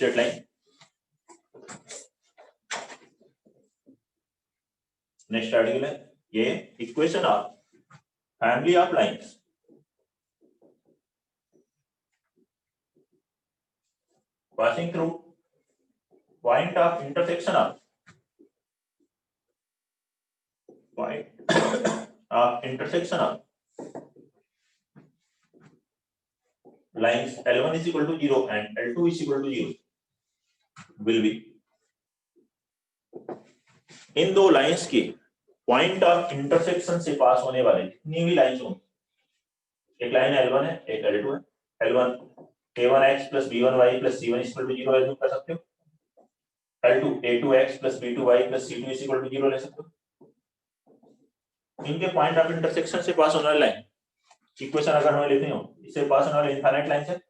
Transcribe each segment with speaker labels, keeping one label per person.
Speaker 1: Straight line. Next article है ये equation of family of lines passing through point of intersection of lines L1 is equal to 0 and L2 is equal to 0 will be इन दो lines के point of intersection से पास होने वाले जितनी भी lines होंगी, एक लाइन L1 है एक L2 है, L1 a1x plus b1y plus c1 is equal to 0 assume कर सकते हो, L2 a2x plus b2y plus c2 is equal to 0 ले सकते हो। इनके पॉइंट ऑफ इंटरसेक्शन से पास होने वाली लाइन इक्वेशन अगर हमें लिखनी हो, इससे पास होने वाली इनफाइनाइट लाइन है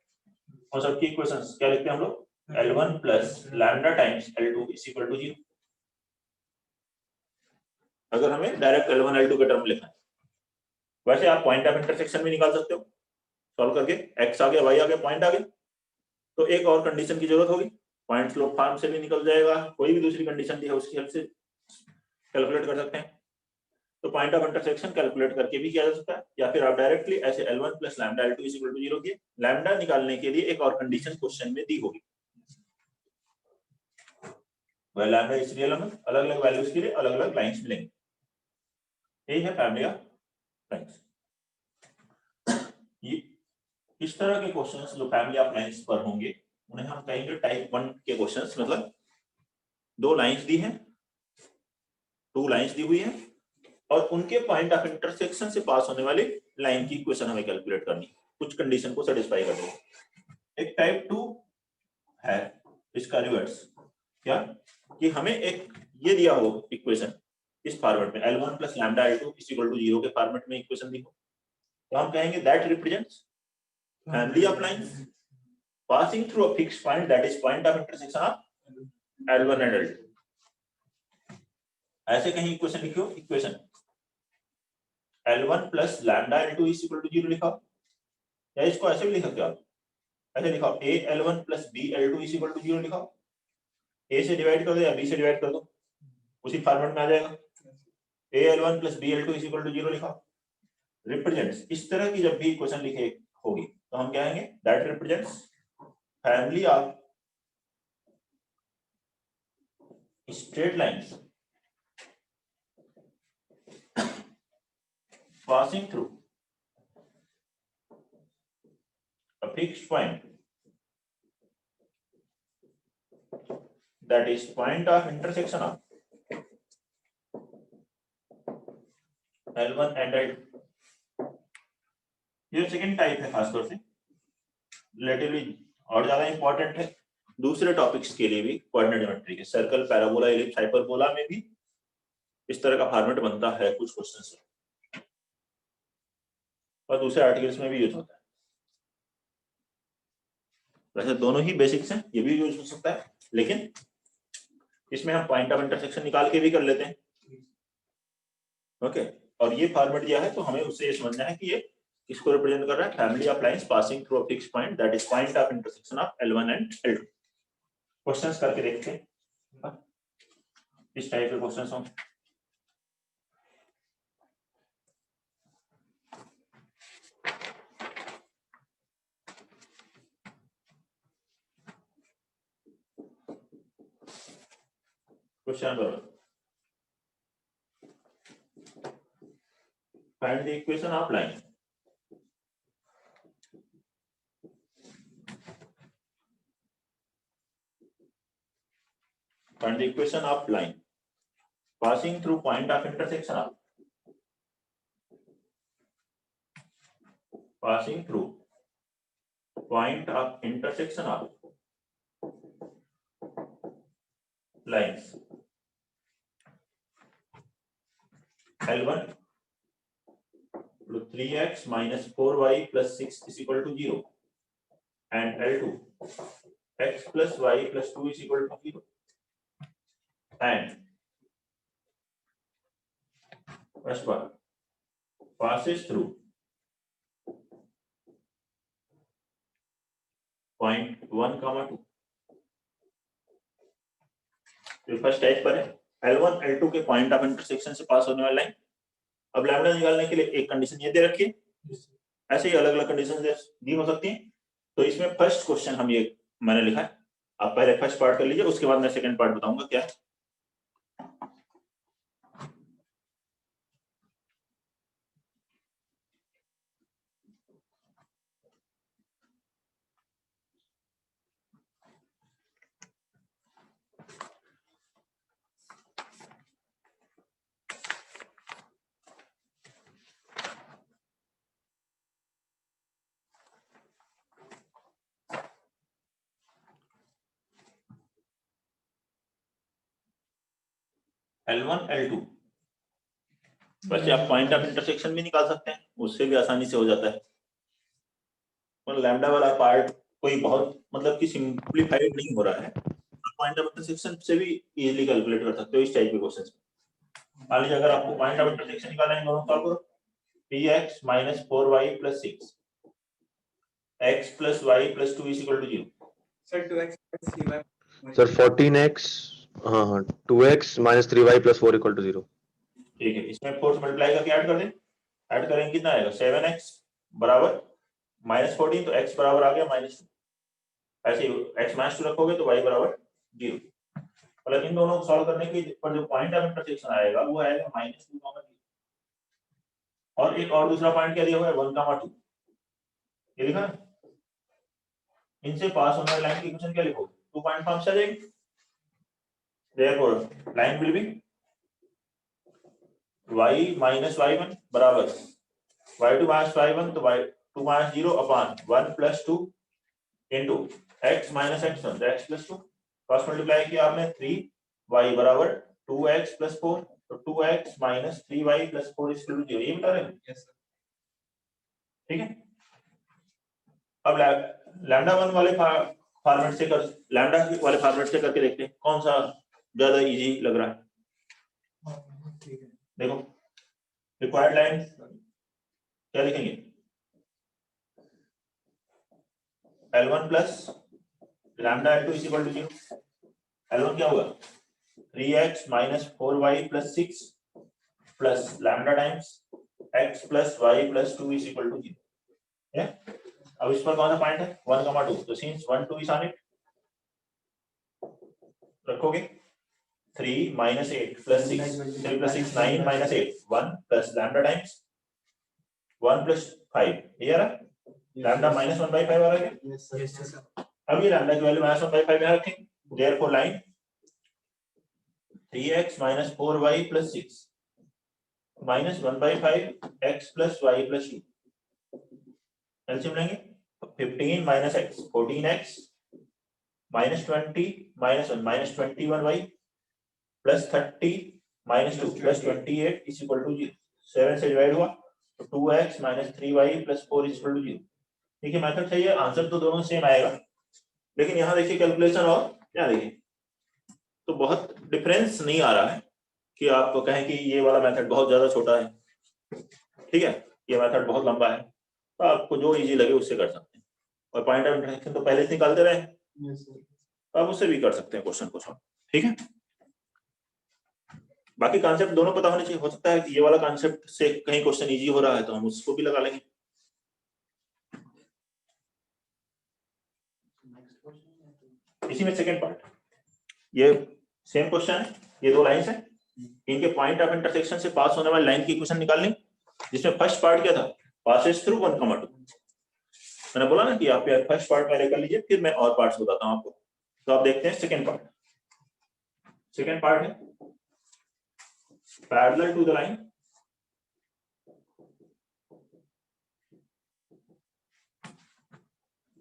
Speaker 1: और सबकी इक्वेशंस क्या लिखते हैं हम लोग, L1 plus lambda times L2 is equal to 0। अगर हमें डायरेक्ट L1 L2 के टर्म लिखना है, वैसे आप पॉइंट ऑफ इंटरसेक्शन भी निकाल सकते हो सॉल्व करके, x आ गया y आ गया पॉइंट आ गया, तो एक और कंडीशन की जरूरत होगी, पॉइंट स्लोप फॉर्म से भी निकल जाएगा, कोई भी दूसरी कंडीशन दी है उसकी हेल्प से कैलकुलेट कर सकते हैं। तो पॉइंट ऑफ इंटरसेक्शन कैलकुलेट करके भी किया जा सकता है, या फिर आप डायरेक्टली ऐसे L1 plus lambda L2 is equal to 0 किए, लैम्डा निकालने के लिए एक और कंडीशन क्वेश्चन में दी होगी, वह लैम्डा इस रियल में अलग अलग वैल्यूज के लिए अलग अलग लाइंस मिलेंगे। यही है फैमिली ऑफ लाइंस। ये इस तरह के क्वेश्चंस जो फैमिली ऑफ लाइंस पर होंगे उन्हें हम कहेंगे टाइप 1 के क्वेश्चंस, मतलब दो लाइंस दी हैं, टू लाइंस दी हुई है और उनके पॉइंट ऑफ इंटरसेक्शन से पास होने वाली लाइन की इक्वेशन हमें कैलकुलेट करनी, कुछ कंडीशन को सेटिस्फाई कर देंगे। एक टाइप 2 है इसका रिवर्स, क्या कि हमें एक ये दिया हो इक्वेशन इस फॉर्मेट में L1 plus lambda L2 is equal to 0 के फॉर्मेट में इक्वेशन दी हो, तो हम कहेंगे that represents family of lines passing through a fixed point that is point of intersection of L1 and L2। ऐसे कहीं इक्वेशन लिखियो, equation L1 plus lambda L2 is equal to 0 लिखा, या इसको ऐसे भी लिख सकते हो आप, ऐसे लिखा a L1 plus b L2 is equal to 0 लिखा, a से डिवाइड कर दो या b से डिवाइड कर दो उसी फॉर्मेट में आ जाएगा, a L1 plus b L2 is equal to 0 लिखा। रिप्रेजेंट्स इस तरह की जब भी इक्वेशन लिखे होगी तो हम कहेंगे that represents family of straight lines passing through a fixed point that is point of intersection of L1 and L2। ये सेकंड टाइप है, खासतौर से रिलेटिवली और ज्यादा इंपॉर्टेंट है दूसरे टॉपिक्स के लिए भी, कोऑर्डिनेट ज्योमेट्री के सर्कल पैराबोला एलिप्स हाइपरबोला में भी इस तरह का फॉर्मेट बनता है कुछ क्वेश्चंस में, और दूसरे आर्टिकल्स में भी यूज होता है। वैसे दोनों ही बेसिक्स हैं, ये भी यूज हो सकता है, लेकिन इसमें हम पॉइंट ऑफ इंटरसेक्शन निकाल के भी कर लेते हैं। ओके, और ये फॉर्मेट दिया है तो हमें उससे ये समझना है कि ये किसको रिप्रेजेंट कर रहा है, family of lines passing through a fixed point that is point of intersection of L1 and L2। Questions करके देखते हैं, इस टाइप के क्वेश्चंस हों। Question number 1. Find the equation of line. Find the equation of line passing through point of intersection of lines L1 3x minus 4y plus 6 is equal to 0 and L2 x plus y plus 2 is equal to 0 and first one passes through point 1, 2 first type पर है L1 L2 के point of intersection से पास होने वाली line. अब lambda निकालने के लिए एक कंडीशन ये दे रखी है, ऐसे ही अलग अलग कंडीशन दी हो सकती हैं। तो इसमें फर्स्ट क्वेश्चन हम ये मैंने लिखा है, आप पहले फर्स्ट पार्ट कर लीजिए, उसके बाद मैं सेकंड पार्ट बताऊंगा क्या है। L1 L2 वैसे आप पॉइंट ऑफ इंटरसेक्शन भी निकाल सकते हैं, उससे भी आसानी से हो जाता है, पर लैम्डा वाला पार्ट कोई बहुत मतलब कि सिंपलीफाइड नहीं हो रहा है, पॉइंट ऑफ इंटरसेक्शन से भी इजीली कैलकुलेट कर सकते हो इस टाइप के क्वेश्चंस में। मान लीजिए अगर आपको पॉइंट ऑफ इंटरसेक्शन निकालना है, दोनों सॉल्व करो। px minus 4y plus 6 x plus y plus 2 is equal to 0।
Speaker 2: Sir 2x plus 3y
Speaker 3: sir 14x, हाँ 2x minus 3y plus 4 equal to 0।
Speaker 1: ठीक है, इसमें 4 से मल्टीप्लाई करके ऐड कर दें, ऐड करेंगे कितना आएगा 7x बराबर -14, तो x बराबर आ गया -2। ऐसे ही x -2 रखोगे तो y बराबर 0। मतलब इन दोनों को सॉल्व करने के पर जो पॉइंट ऑफ इंटरसेक्शन आएगा वो आएगा -2, और एक और दूसरा पॉइंट क्या दिया हुआ है 1, 2, ये लिखा है। इनसे पास होने वाली लाइन की इक्वेशन क्या लिखोगे, 2 पॉइंट फॉर्म से आ जाएगी। Therefore line will B y minus y1 बराबर y2 minus y1, तो y2 minus 0 upon 1 plus 2 into x minus x1, तो x plus 2 क्रॉस मल्टीप्लाई किया आपने 3y बराबर 2x plus 4, तो 2x minus 3y plus 4 is equal to 0, ये बता रहे हैं।
Speaker 2: Yes sir.
Speaker 1: ठीक है, अब लैम्डा 1 वाले फॉर्मेट से कर, लैम्डा वाले फॉर्मेट से करके देखते हैं कौन सा ज्यादा इजी लग रहा है।
Speaker 2: ठीक है,
Speaker 1: देखो रिक्वायर्ड लाइन क्या लिखेंगे, L1 plus lambda L2 is equal to 0। L1 क्या होगा 3x minus 4y plus 6 plus lambda times x plus y plus 2 is equal to 0। अब इस पर कौन सा पॉइंट है 1, 2, तो since 1, 2 is on it, रखोगे 3 minus 8 plus 6, 3 plus 6 9 minus 8 1 plus lambda times 1 plus 5, ये आ रहा है lambda minus 1/5 आ रहा है क्या?
Speaker 2: Yes sir.
Speaker 1: अब ये lambda की वैल्यू minus 1/5 यहाँ रखेंगे, therefore line 3x minus 4y plus 6 minus 1/5 x plus y plus 2, LCM लेंगे 15 minus x 14x minus 20 minus 1 minus 21y plus 30 minus 2 plus 28 is equal to 0। 7 से डिवाइड हुआ तो 2x minus 3y plus 4 is equal to 0। देखिए method सही है, answer तो दोनों same आएगा, लेकिन यहाँ देखिए कैलकुलेशन और क्या देखिए तो बहुत डिफरेंस नहीं आ रहा है कि आप कहें कि ये वाला मेथड बहुत ज्यादा छोटा है, ठीक है, ये मेथड बहुत लंबा है, तो आपको जो इजी लगे उससे कर सकते हैं। और पॉइंट ऑफ इंटरसेक्शन तो पहले से निकालते रहे, तो आप उससे भी कर सकते हैं क्वेश्चन को सॉल्व। ठीक है, बाकी कॉन्सेप्ट दोनों पता होने चाहिए। हो सकता है कि ये वाला कॉन्सेप्ट से कहीं क्वेश्चन इजी हो रहा है तो हम उसको भी लगा लेंगे। इसी में सेकंड पार्ट, ये सेम क्वेश्चन है, ये दो लाइंस है, इनके पॉइंट ऑफ इंटरसेक्शन से पास होने वाली लाइन की इक्वेशन निकालनी, जिसमें फर्स्ट पार्ट क्या था पासेस थ्रू 1, 2। मैंने बोला ना कि आप यार फर्स्ट पार्ट पहले कर लीजिए, फिर मैं और पार्ट्स बताता हूं आपको। तो आप देखते हैं सेकंड पार्ट। सेकंड पार्ट है parallel to the line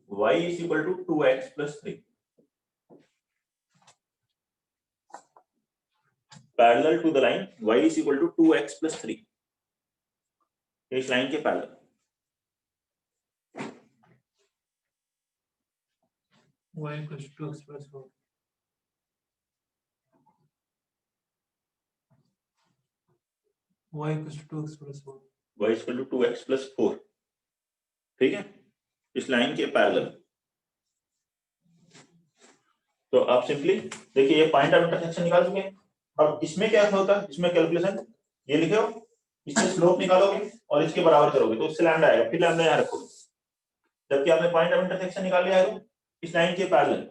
Speaker 1: y is equal to 2x plus 3, parallel to the line y is equal to 2x plus 3, इस लाइन के parallel
Speaker 2: y equals to 2x plus 4, y equals to 2x plus 4,
Speaker 1: y is equal to 2x plus 4, ठीक है, इस line के parallel. तो आप simply देखिए ये पॉइंट ऑफ इंटरसेक्शन निकाल चुके हैं। अब इसमें क्या होता है, इसमें कैलकुलेशन ये लिखे हो, इससे स्लोप निकालोगे और इसके बराबर करोगे तो उससे लैम्डा आएगा, फिर लैम्डा यहाँ रखोगे। जबकि आपने पॉइंट ऑफ इंटरसेक्शन निकाल लिया है तो इस लाइन के पैरेलल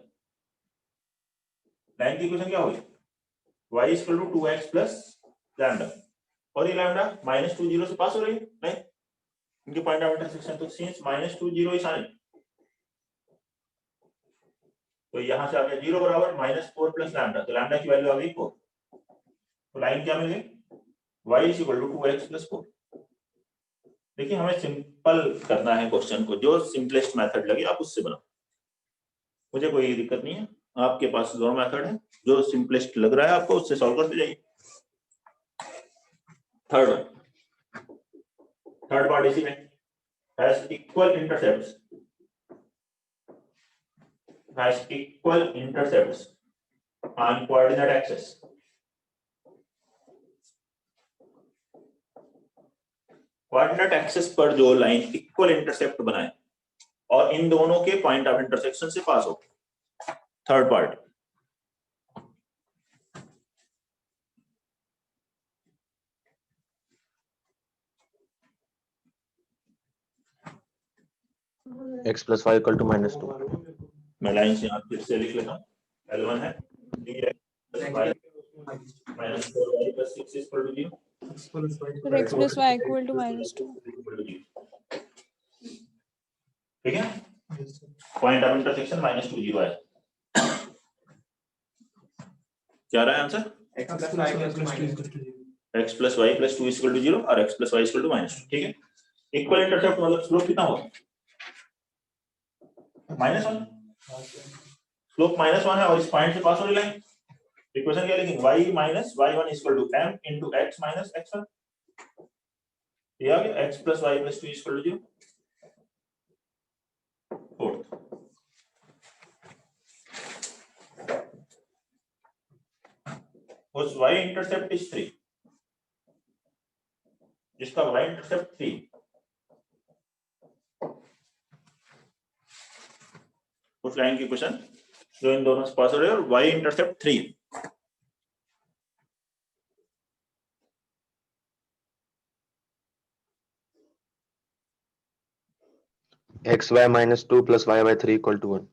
Speaker 1: लाइन की इक्वेशन क्या होगी, y equal to 2x plus lambda, और ये लैम्डा -2 0 से पास हो रही है लाइन, इनके पॉइंट ऑफ इंटरसेक्शन। तो सिंस -2 0 इज साइन, तो यहां से आ गया 0 बराबर -4 प्लस लैम्डा, तो लैम्डा की वैल्यू आ गई 4। तो लाइन क्या मिल गई, y is equal to 2x plus 4। देखिए हमें सिंपल करना है क्वेश्चन को, जो सिंपलेस्ट मेथड लगे आप उससे बनाओ, मुझे कोई दिक्कत नहीं है। आपके पास दो मेथड है, जो सिंपलेस्ट लग रहा है आपको उससे सॉल्व करते जाइए। थर्ड पार्ट इसी में, has equal intercepts on coordinate axis। Coordinate axis पर जो लाइन इक्वल इंटरसेप्ट बनाए और इन दोनों के पॉइंट ऑफ इंटरसेक्शन से पास हो। Third part,
Speaker 3: x plus y equal to -2.
Speaker 1: मैं लाइन से यहाँ फिर से लिख लेता हूँ। L1 है -4y plus 6 is equal to 0।
Speaker 2: X
Speaker 4: x plus y equal to -2.
Speaker 1: ठीक है, पॉइंट ऑफ इंटरसेक्शन -2 0 है। क्या रहा है answer, x plus y plus 2 is equal to 0 और x plus y is equal to -2। ठीक है, इक्वल इंटरसेप्ट मतलब स्लोप कितना होगा, -1। स्लोप -1 है और इस पॉइंट से पास हो रही लाइन, इक्वेशन क्या लिखेंगे, y minus y1 is equal to m into x minus x1। ये आ गया x plus y plus 2 is equal to 0। Fourth, उस y intercept is 3, जिसका y intercept 3, उस लाइन की इक्वेशन जो इन दोनों से पास हो रही है और y intercept 3।
Speaker 3: xy -2 plus y by 3 equal to 1.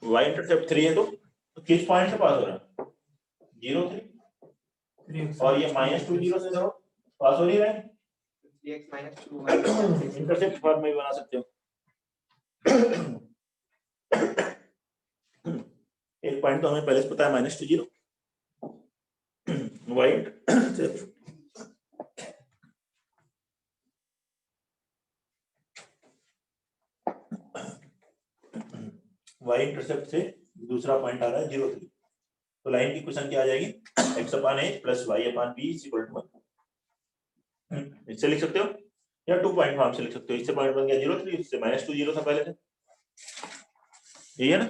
Speaker 1: y intercept 3 है तो किस पॉइंट से पास हो रहा है, 0 3, और ये -2 0 से देखो पास हो रही है, इंटरसेप्ट फॉर्म में भी बना सकते हो। एक पॉइंट तो हमें पहले से पता है -2 0, y इंटरसेप्ट से दूसरा पॉइंट आ रहा है 0 3, तो लाइन की इक्वेशन क्या आ जाएगी, x/a plus y/b is equal to 1। इससे लिख सकते हो या 2 पॉइंट फॉर्म से लिख सकते हो। इससे पॉइंट बन गया 0 3, इससे -2 0 था पहले से, यही है ना,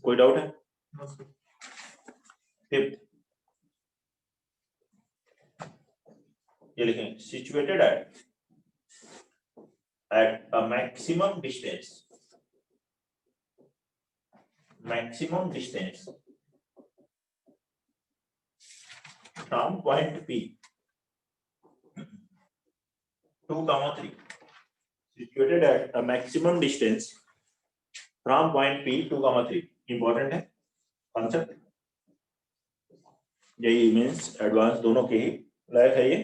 Speaker 1: कोई डाउट है। फिफ्थ, ये लिखेंगे situated at a maximum distance from point P 2, 3, situated at a maximum distance from point P 2, 3। Important है कॉन्सेप्ट, यही मींस एडवांस दोनों के ही लायक है, ये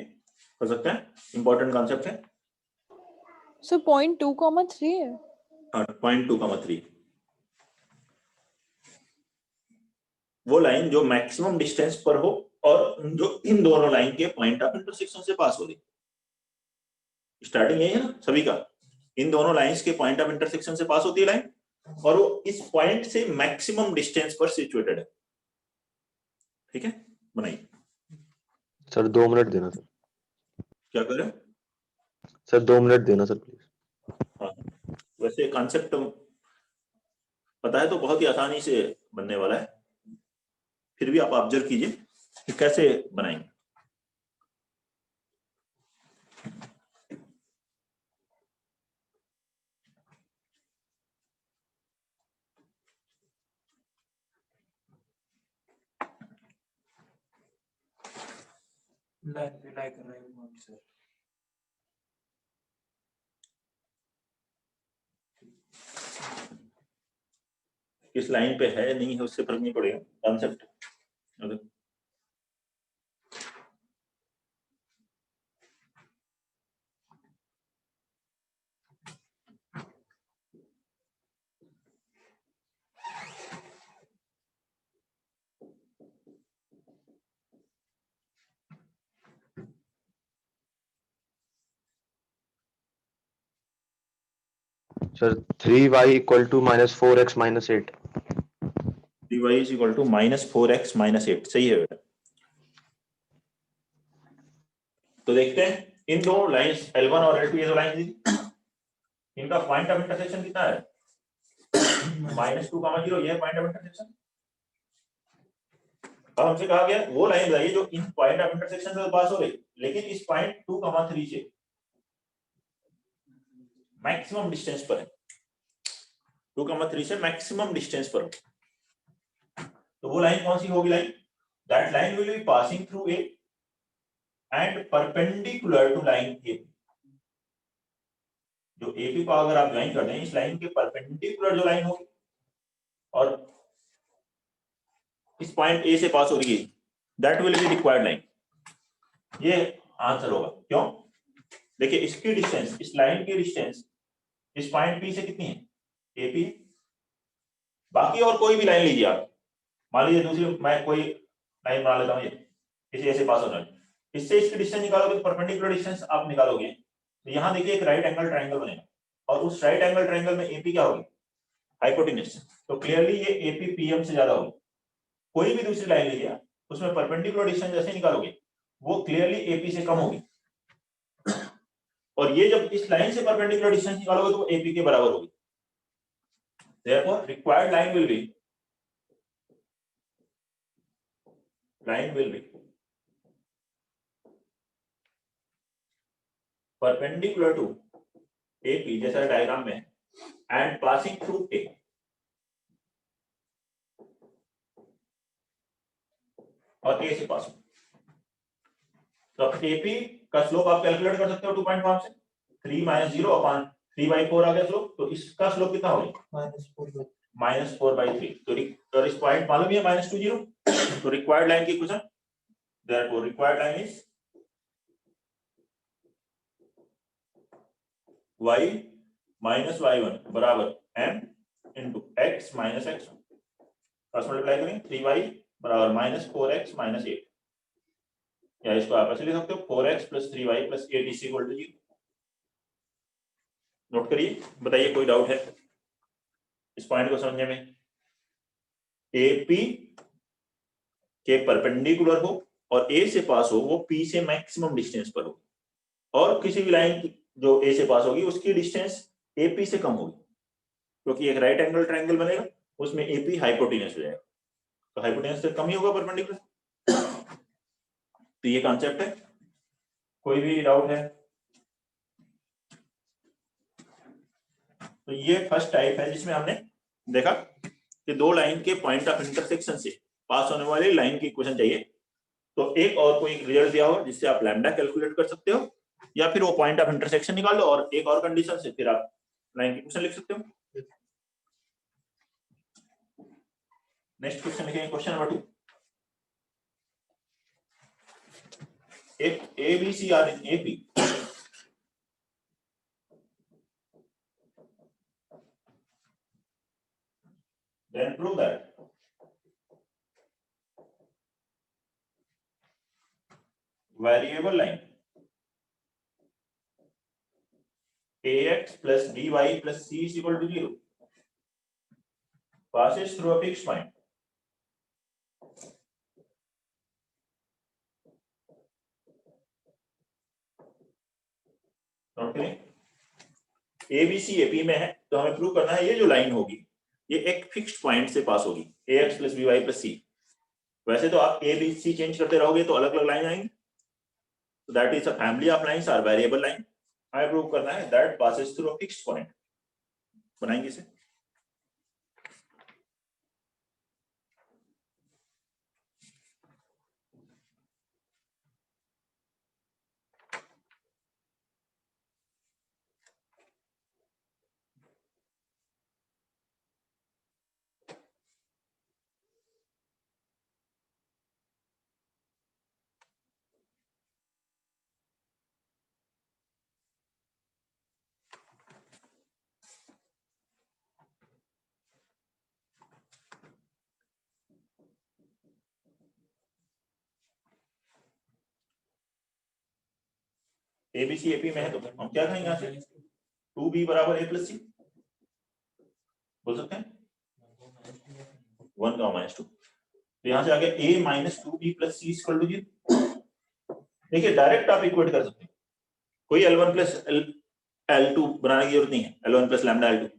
Speaker 1: हो सकता है, इंपॉर्टेंट कॉन्सेप्ट है।
Speaker 4: So point 2, 3 है।
Speaker 1: पॉइंट 2, 3 वो लाइन जो मैक्सिमम डिस्टेंस पर हो और जो इन दोनों लाइन के पॉइंट ऑफ इंटरसेक्शन से पास हो रही। स्टार्टिंग यही है ना सभी का, इन दोनों लाइंस के पॉइंट ऑफ इंटरसेक्शन से पास होती है लाइन और वो इस पॉइंट से मैक्सिमम डिस्टेंस पर सिचुएटेड है। ठीक है, बनाइए
Speaker 3: सर 2 मिनट देना सर,
Speaker 1: क्या करें।
Speaker 3: सर 2 मिनट देना सर प्लीज।
Speaker 1: हाँ, वैसे कॉन्सेप्ट पता है तो बहुत ही आसानी से बनने वाला है, फिर भी आप ऑब्जर्व कीजिए कि कैसे बनाएंगे।
Speaker 2: रिलाई कर रहा है सर।
Speaker 1: किस लाइन पे है नहीं है उससे फर्क नहीं पड़ेगा, concept.
Speaker 3: Sir, 3y equal to minus 4x minus 8.
Speaker 1: y is equal to minus 4x minus 8, सही है बेटा। तो देखते हैं इन दो लाइंस L1 और L2, ये दो लाइन दी, इनका पॉइंट ऑफ इंटरसेक्शन कितना है? -2, 0, ये पॉइंट ऑफ इंटरसेक्शन। अब हमसे कहा गया वो लाइन बताइए जो इन पॉइंट ऑफ इंटरसेक्शन से पास हो रही, लेकिन इस पॉइंट 2, 3 से मैक्सिमम डिस्टेंस पर है, 2, 3 से मैक्सिमम डिस्टेंस पर। तो वो लाइन कौन सी होगी? Line that line will be passing through A and perpendicular to line A. जो AP को अगर आप ज्वाइन कर दें, इस लाइन के परपेंडिकुलर जो लाइन होगी और इस पॉइंट ए से पास हो रही है, that will be required line. ये आंसर होगा। क्यों? देखिए इसकी डिस्टेंस, इस लाइन की डिस्टेंस इस पॉइंट P से कितनी है? AP। बाकी और कोई भी लाइन लीजिए आप, मान लीजिए दूसरी मैं कोई लाइन बना लेता हूं, ये इसे ऐसे पास होना है, इससे इसकी डिस्टेंस निकालोगे तो परपेंडिकुलर डिस्टेंस आप निकालोगे, तो यहां देखिए एक राइट एंगल ट्रायंगल बनेगा और उस राइट एंगल ट्रायंगल में AP क्या होगी? हाइपोटेन्यूज। तो क्लियरली ये AP PM से ज्यादा होगी। कोई भी दूसरी लाइन लीजिए, उसमें परपेंडिकुलर डिस्टेंस जैसे निकालोगे वो क्लियरली AP से कम होगी, और ये जब इस लाइन से परपेंडिकुलर डिस्टेंस निकालोगे तो वो AP के बराबर होगी। Therefore required line will be perpendicular to AP जैसा डायग्राम में and passing through A। और A से पास। तो AP का स्लोप आप कैलकुलेट कर सकते हो 2.5 से, 3 - 0 अपॉन 3/4 आ गया स्लोप। तो इसका स्लोप कितना होगा? -4/3। तो इस पॉइंट मालूम है -2, 0। तो रिक्वायर्ड लाइन की equation, therefore required line is y minus y1 बराबर m into x minus x1। Cross multiply करें, 3y बराबर -4x minus 8, या इसको आप ऐसे लिख सकते हो 4x plus 3y plus 8 is equal to 0। Note करिए, बताइए कोई डाउट है इस पॉइंट को समझने में? AP के परपेंडिकुलर हो और A से पास हो, वो P से मैक्सिमम डिस्टेंस पर हो, और किसी भी लाइन जो A से पास होगी उसकी डिस्टेंस AP से कम होगी, क्योंकि एक राइट एंगल ट्रायंगल बनेगा, उसमें AP हाइपोटेन्यूज हो जाएगा, तो हाइपोटेन्यूज से कम ही होगा परपेंडिकुलर। तो ये कॉन्सेप्ट है। कोई भी डाउट है? तो ये फर्स्ट टाइप है जिसमें हमने देखा कि दो लाइन के पॉइंट ऑफ इंटरसेक्शन से पास होने वाली लाइन की इक्वेशन चाहिए। तो एक और कोई रिजल्ट दिया हो जिससे आप लैम्डा कैलकुलेट कर सकते हो, या फिर वो पॉइंट ऑफ इंटरसेक्शन निकाल लो और एक और कंडीशन से फिर आप लाइन की इक्वेशन लिख सकते हो। नेक्स्ट क्वेश्चन लिखेंगे, question number 2। If ABC are in AP, then prove that variable line AX plus BY plus C is equal to 0 passes through a fixed point okay. ABC AP में है, तो हमें prove करना है ये जो line होगी ये एक फिक्स्ड पॉइंट से पास होगी, AX plus BY plus C। वैसे तो आप ABC चेंज करते रहोगे तो अलग अलग लाइन आएंगी, so that is a family of lines or variable line। हमें प्रूव करना है that passes through a fixed point। बनाएंगे इसे। A B C A P में है तो हम क्या कहेंगे यहाँ से 2b बराबर a प्लस सी बोल सकते हैं 1 का माइनस 2। तो यहाँ से आ गया a minus 2b plus C equal to 0। देखिए डायरेक्ट आप इक्वेट कर सकते हैं, कोई L1 प्लस L2 बनाने की जरूरत नहीं है, L1 प्लस लैम्डा L2।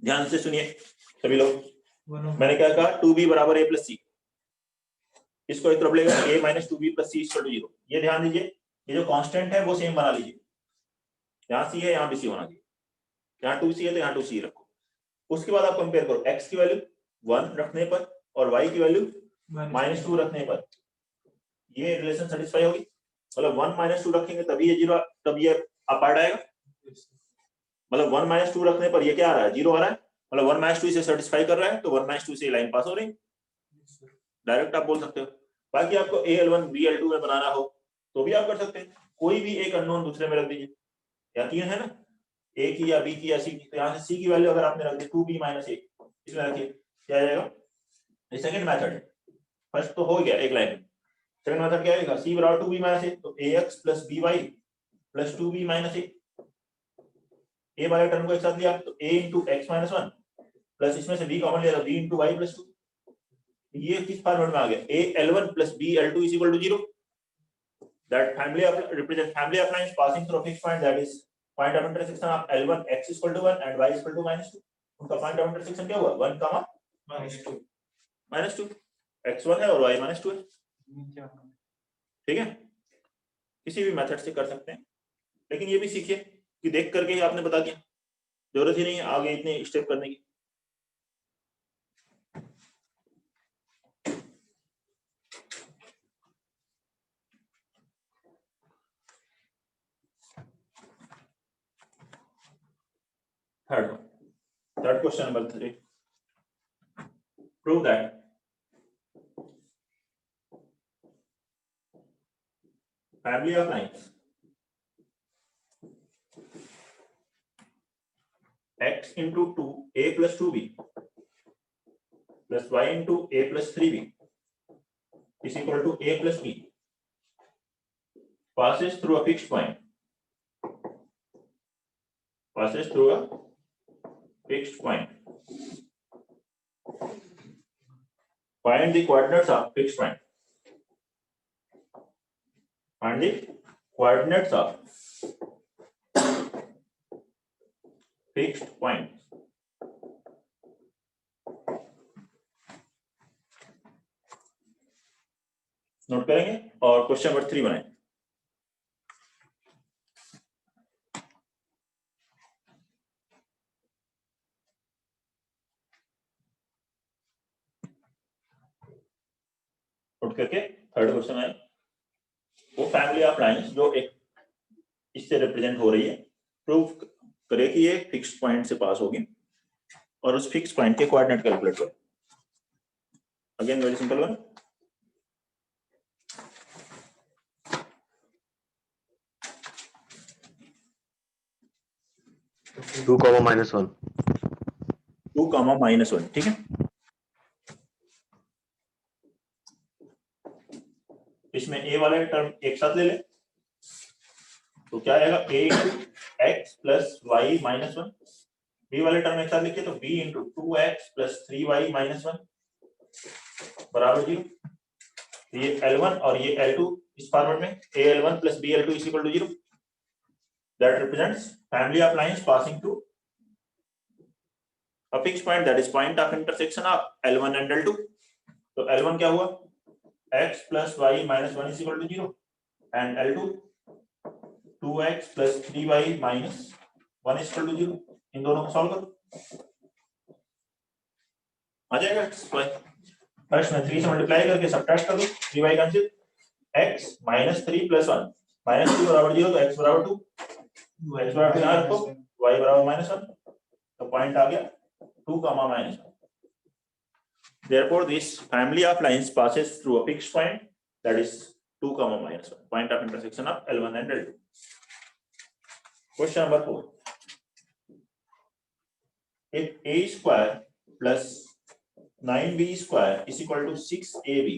Speaker 1: ध्यान से सुनिए सभी लोग, मैंने क्या कहा 2b बराबर a प्लस सी, इसको एक तरफ लेगा a minus 2b plus C equal to 0। ये ध्यान दीजिए, ये जो कांस्टेंट है वो सेम बना लीजिए, यहाँ सी है यहाँ भी सी होना चाहिए, यहाँ 2c है तो यहाँ 2c रखो। उसके बाद आप कंपेयर करो x की वैल्यू 1 रखने पर और y की वैल्यू -2 रखने पर, ये रिलेशन सेटिस्फाई होगी। मतलब 1 -2 रखेंगे तभी ये 0, तब ये अपार्ट आएगा। मतलब 1 -2 रखने पर ये क्या आ रहा है, 0 आ रहा है, मतलब 1 -2 इसे सेटिस्फाई कर रहा है, तो 1 -2 से लाइन पास हो रही है। डायरेक्ट आप बोल सकते हो। बाकी आपको AL1 BL2 में बनाना हो तो भी आप कर सकते हैं, कोई भी एक अननोन दूसरे में रख दीजिए, या 3 है ना, A की या B की या C की, तो यहाँ से C की वैल्यू अगर आपने रख दी 2B - A, इसमें रखिए क्या आ जाएगा, ये सेकंड मेथड है। फर्स्ट तो हो गया एक लाइन में, सेकंड मेथड क्या आएगा, C बराबर 2B - A, तो AX plus BY plus 2B - A, A वाले टर्म को एक साथ लिया तो A इंटू x - 1 प्लस इसमें से B कॉमन लिया तो B इंटू y प्लस 2। ये किस फॉर्मेट में आ गया, AL1 plus BL2 is equal to 0। That family of represent family of lines passing through a fixed point, that is point of intersection of L1 x is equal to 1 and y is equal to -2। उनका point of intersection क्या हुआ, 1, -2 x1 है और y -2 है। ठीक है, किसी भी मेथड से कर सकते हैं, लेकिन ये भी सीखिए कि देख करके ही आपने बता दिया, जरूरत ही नहीं है आगे इतने स्टेप करने की। Third question number 3. Prove that family of lines x into 2a plus 2b plus y into a plus 3b is equal to a plus b passes through a fixed point. Passes through a fixed point. Find the coordinates of fixed point. Find the coordinates of fixed point. Note करेंगे और question number 3 बनाएं। Note करके third question आए, वो family of lines जो एक इससे represent हो रही है, प्रूव करे कि ये फिक्स्ड पॉइंट से पास होगी और उस फिक्स्ड पॉइंट के कोऑर्डिनेट कैलकुलेट करें। Again very simple one,
Speaker 3: two comma -1
Speaker 1: 2, -1। ठीक है, इसमें a वाला टर्म एक साथ ले ले तो क्या आएगा, a into X plus Y -1। b वाले टर्म एक साथ लिखिए तो b into 2x plus 3y -1 बराबर 0। तो ये L1 और ये L2 इस फॉर्मेट में AL1 plus BL2 is equal to 0। That represents family of lines passing through a fixed point, that is point of intersection of L1 and L2। तो L1 क्या हुआ, x plus y minus 1 is equal to 0 and L2 2x plus 3y minus 1 is equal to 0। इन दोनों को solve करो, आ जाएगा first में 3 से multiply करके सब्ट्रैक्ट कर दो, 3y cancel, x minus 3 plus 1 minus 2 बराबर 0, तो x बराबर 2, x बराबर 2 यहाँ रखो, y बराबर -1, तो पॉइंट आ गया 2, -1। Therefore, this family of lines passes through a fixed point, that is 2, -1, point of intersection of L1 and L2. Question number 4. If a square plus 9b square is equal to 6ab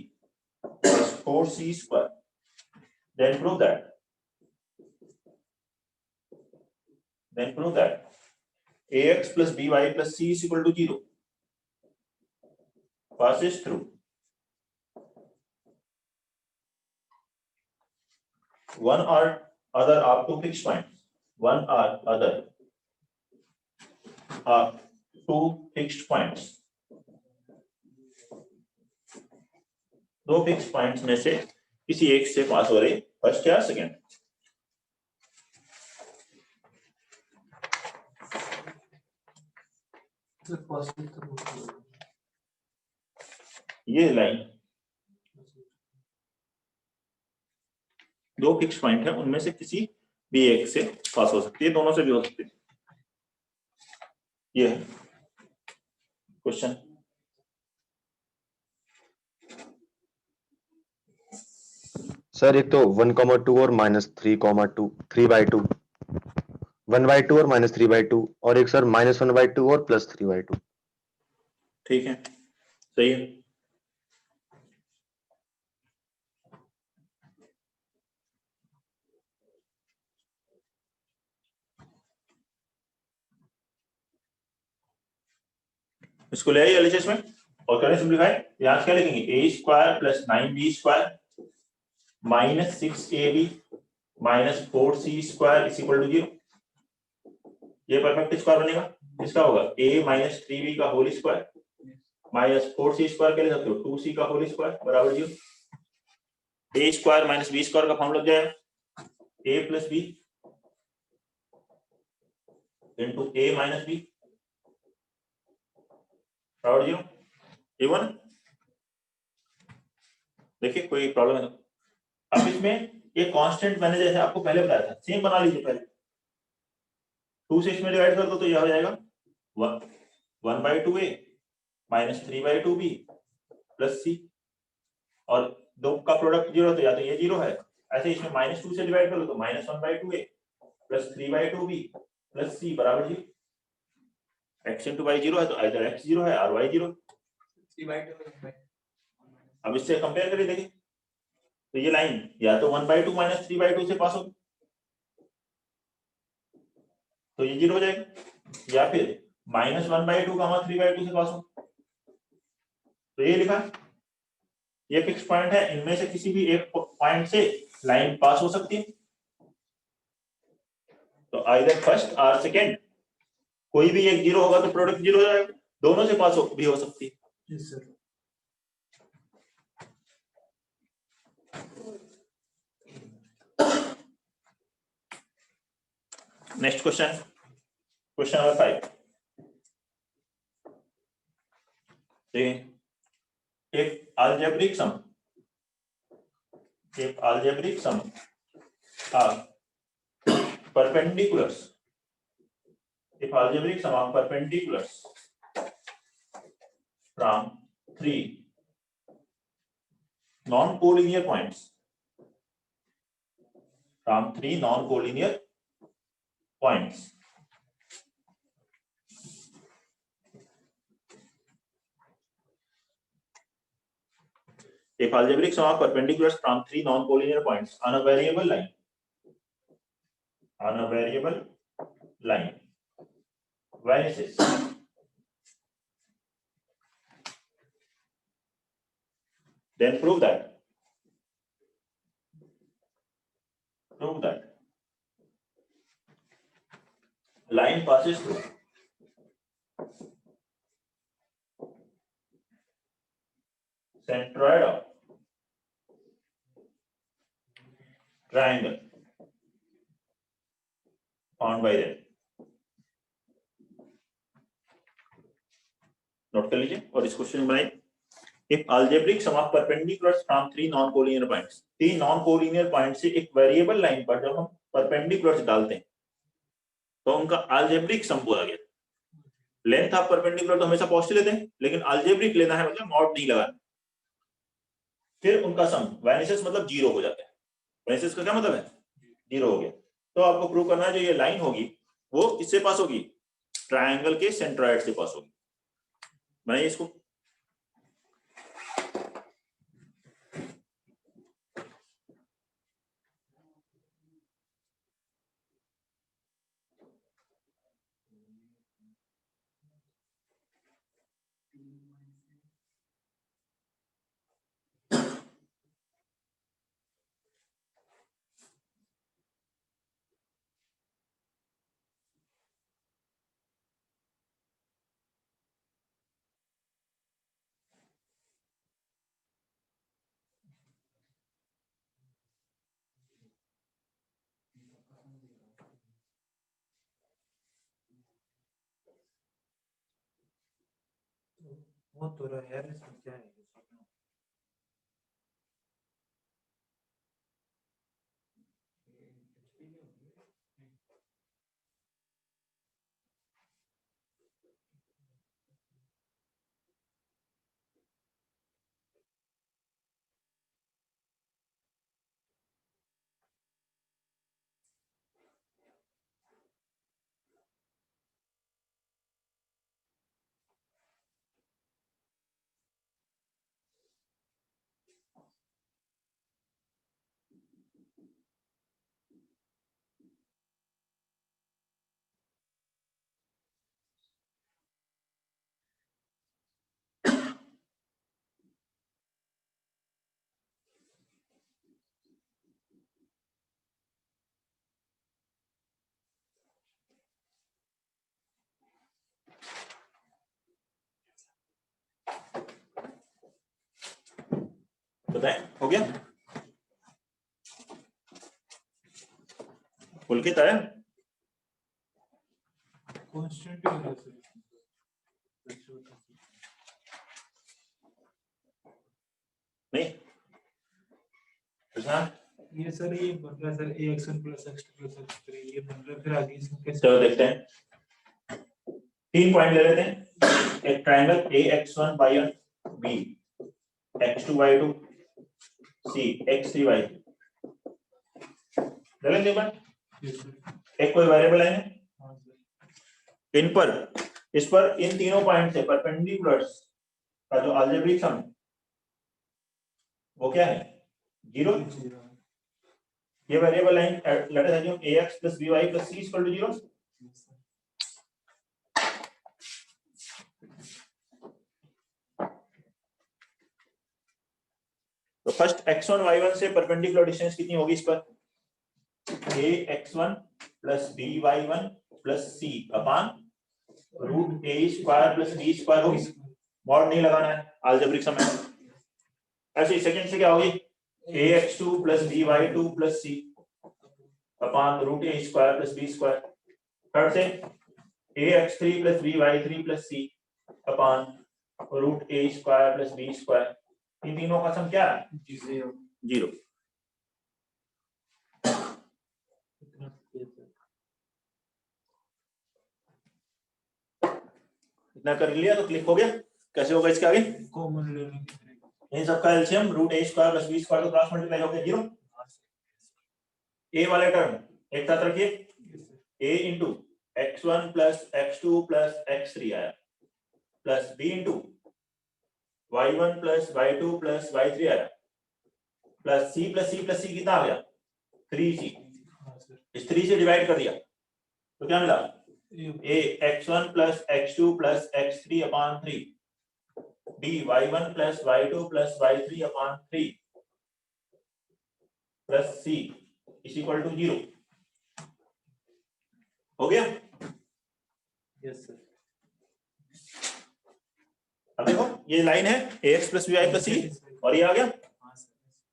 Speaker 1: plus 4c square, then prove that then prove that ax plus by plus c is equal to 0 passes through one or other of two fixed points. One or other of two fixed points. दो fix points में से किसी एक से पास हो रहे, first या second. ये लाइन दो फिक्स पॉइंट है, उनमें से किसी भी एक से पास हो सकती है, दोनों से भी हो सकती है। ये है क्वेश्चन।
Speaker 3: सर एक तो 1,2 और -3,2 3/2 1/2 और -3/2 और एक सर -1/2 और +3/2।
Speaker 1: ठीक है, सही है। इसको ले आइए एलएचएस में और करें सिंप्लीफाई। यहाँ क्या लिखेंगे, a square plus 9b square minus 6ab minus 4c square is equal to 0। ये परफेक्ट स्क्वायर बनेगा। इसका होगा a माइनस 3b का whole square minus 4c square क्या ले सकते हो, 2c का होल स्क्वायर बराबर 0। a square minus b square का फॉर्म लग जाएगा a plus b into a minus b बराबर 0। इवन देखिए कोई प्रॉब्लम है तो अब इसमें ये कांस्टेंट मैंने जैसे आपको पहले बताया था सेम बना लीजिए। पहले 2 से इसमें डिवाइड कर दो तो यह हो जाएगा 1/2a minus 3/2b plus c और दो का प्रोडक्ट 0 तो या तो ये 0 है, ऐसे इसमें -2 से डिवाइड कर लो तो -1/2a plus 3/2b plus c बराबर 0। x into y 0 है तो इधर x 0 है और y 0। अब इससे कंपेयर करिए देखिए तो ये लाइन या तो 1/2 माइनस 3/2 से पास होगी तो ये 0 हो जाएगा, या फिर -1/2 का 3/2 से पास हो तो ये लिखा। ये फिक्स पॉइंट है, इनमें से किसी भी एक पॉइंट से लाइन पास हो सकती है, तो आइदर फर्स्ट और सेकेंड कोई भी एक 0 होगा तो प्रोडक्ट 0 हो जाएगा, दोनों से पास भी हो सकती है।
Speaker 2: Yes sir.
Speaker 1: Next question, question number 5। एक algebraic sum of perpendiculars, if algebraic sum of perpendiculars from three non-collinear points, if algebraic sum of perpendiculars from three non-collinear points on a variable line vanishes, then prove that line passes through centroid of triangle found by them। Note कर लीजिए और इस question बनाइए। If algebraic sum of perpendiculars from three non-collinear points, तीन non-collinear point से एक variable line पर जब हम परपेंडिकुलर्स डालते हैं तो उनका algebraic sum बोला गया। लेंथ ऑफ परपेंडिकुलर तो हमेशा पॉजिटिव लेते हैं, लेकिन algebraic लेना है मतलब मॉड नहीं लगाना। फिर उनका सम वैनिशेस मतलब 0 हो जाता है। वैनिशेस का क्या मतलब है, 0 हो गया। तो आपको प्रूव करना है जो ये लाइन होगी वो इससे पास होगी, ट्रायंगल के सेंट्रॉइड से पास होगी। बनाइए इसको।
Speaker 2: वो तो रहा यार, इसमें क्या है?
Speaker 1: बताएं, हो गया? पुलकित आया?
Speaker 2: कांस्टेंट ही होगा सर।
Speaker 1: नहीं प्रशांत,
Speaker 2: ये सर ये बन रहा है सर ax1 + x2 + x3, ये बन रहा है, फिर आगे इसमें कैसे?
Speaker 1: चलो देखते हैं। 3 पॉइंट ले लेते हैं। एक triangle AX1 y1 B X2 y2 C X3 y ले लेंगे अपन।
Speaker 2: Yes, sir.
Speaker 1: एक कोई वेरिएबल है
Speaker 2: हाँ सर।
Speaker 1: इन पर, इस पर इन तीनों पॉइंट से परपेंडिकुलर्स का जो अलजेब्रिक सम वो क्या है? 0। ये variable line let us assume ax + by + c = 0। तो फर्स्ट x1 y1 से परपेंडिकुलर डिस्टेंस कितनी होगी इस पर? ax1 + by1 + c upon √a² + b² होगी। मॉड नहीं लगाना है, अलजेब्रिक सम है। ऐसे ही सेकंड से क्या होगी? ax2 + by2 + c upon √a² + b²। Third से ax3 + by3 + c upon √a² + b²। इन तीनों का सम क्या है? 0। इतना कर लिया तो क्लिक हो गया। कैसे होगा इसके आगे?
Speaker 2: कॉमन ले लेंगे।
Speaker 1: इन सबका एलसीएम √a² + b² तो क्रॉस मल्टीप्लाई हो गया 0। a वाले टर्म एक साथ रखिए, a * x1 + x2 + x3 आया plus b * y1 + y2 + y3 आया प्लस c + c कितना आ गया? 3c। इस 3 से डिवाइड कर दिया तो क्या मिला? a x1 + x2 + x3 upon 3 b y1 + y2 + y3 upon 3 plus c = 0। हो गया?
Speaker 2: Yes sir.
Speaker 1: अब देखो ये लाइन है ax + by + c और ये आ गया।
Speaker 2: हाँ सर।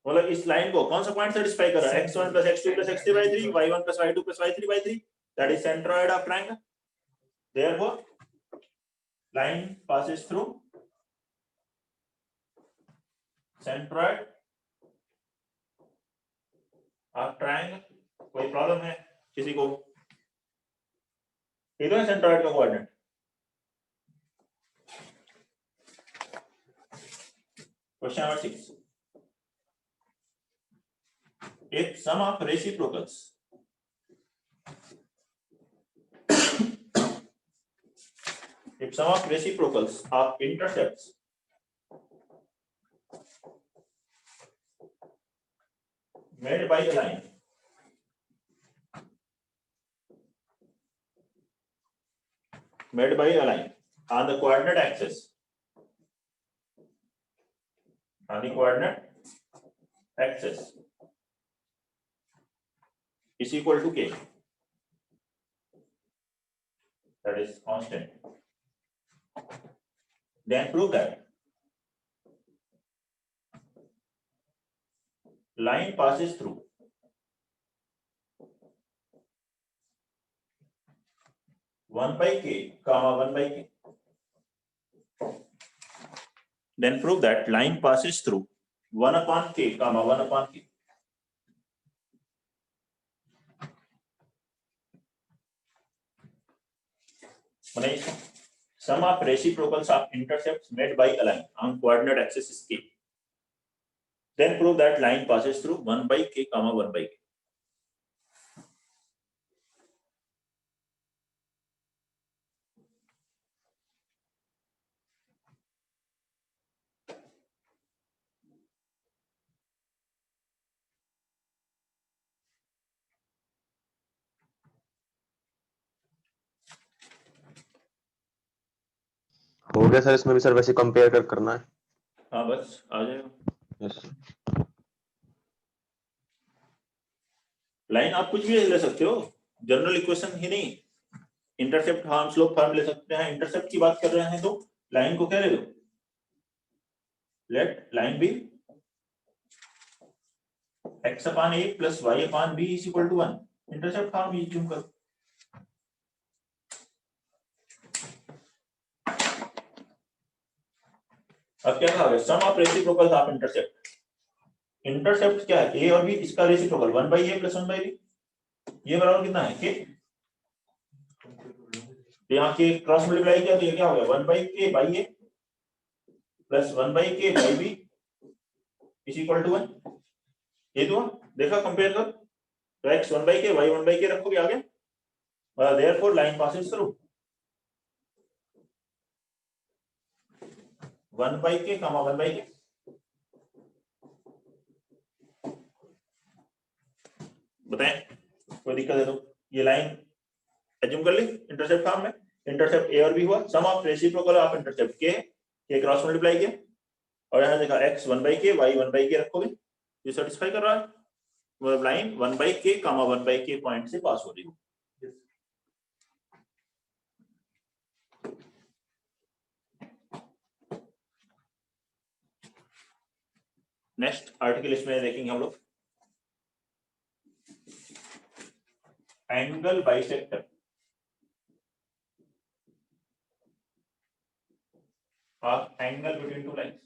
Speaker 1: मतलब इस लाइन को कौन सा पॉइंट सेटिस्फाई कर रहा है? x1 + x2 + x3/3 y1 + y2 + y3/3, that is centroid of triangle. Therefore line passes through centroid of triangle. कोई प्रॉब्लम है किसी को? ये तो है सेंट्रॉइड का coordinate. Question number 6, if sum of reciprocals of intercepts made by a line on the coordinate axis is equal to k, that is constant, then prove that line passes through (1/k, 1/k). then prove that line passes through 1 upon k comma 1 upon k. Sum of reciprocals of intercepts made by a line on coordinate axis is k. Then prove that line passes through 1 by k comma 1 by k.
Speaker 3: हो गया sir, इसमें भी sir वैसे compare कर करना है।
Speaker 1: हाँ बस आ जाएगा।
Speaker 3: यस
Speaker 1: लाइन आप कुछ भी ले सकते हो, जनरल इक्वेशन ही नहीं, इंटरसेप्ट हम स्लोप फॉर्म ले सकते हैं। इंटरसेप्ट की बात कर रहे हैं तो लाइन को क्या ले लो, let line B x upon a plus y upon b is equal to 1। Intercept form use क्यों करो। अब क्या कहा, sum of reciprocals of intercept. Intercept क्या है, a और b, इसका reciprocal 1 by a plus 1 by b, ये बराबर कितना है k। यहाँ के क्रॉस मल्टीप्लाई किया तो ये क्या हो गया 1 by k by a plus 1 by k by b is equal to 1। ये तो देखा कंपेयर कर, तो x 1 by k y 1 by k रखोगे आगे, therefore line passes through 1 by k comma 1 by k। बताएं कोई दिक्कत है तो। ये लाइन एज्यूम कर ली इंटरसेप्ट फॉर्म में, इंटरसेप्ट a और b हुआ, sum of reciprocal of intercept k cross multiply किया, और यहाँ देखा x 1 by k y 1 by k रखोगे, ये सेटिस्फाई कर रहा है, मतलब line 1 by k comma 1 by k point से पास हो रही है। नेक्स्ट आर्टिकल इसमें देखेंगे हम लोग, angle bisector of angle between two lines.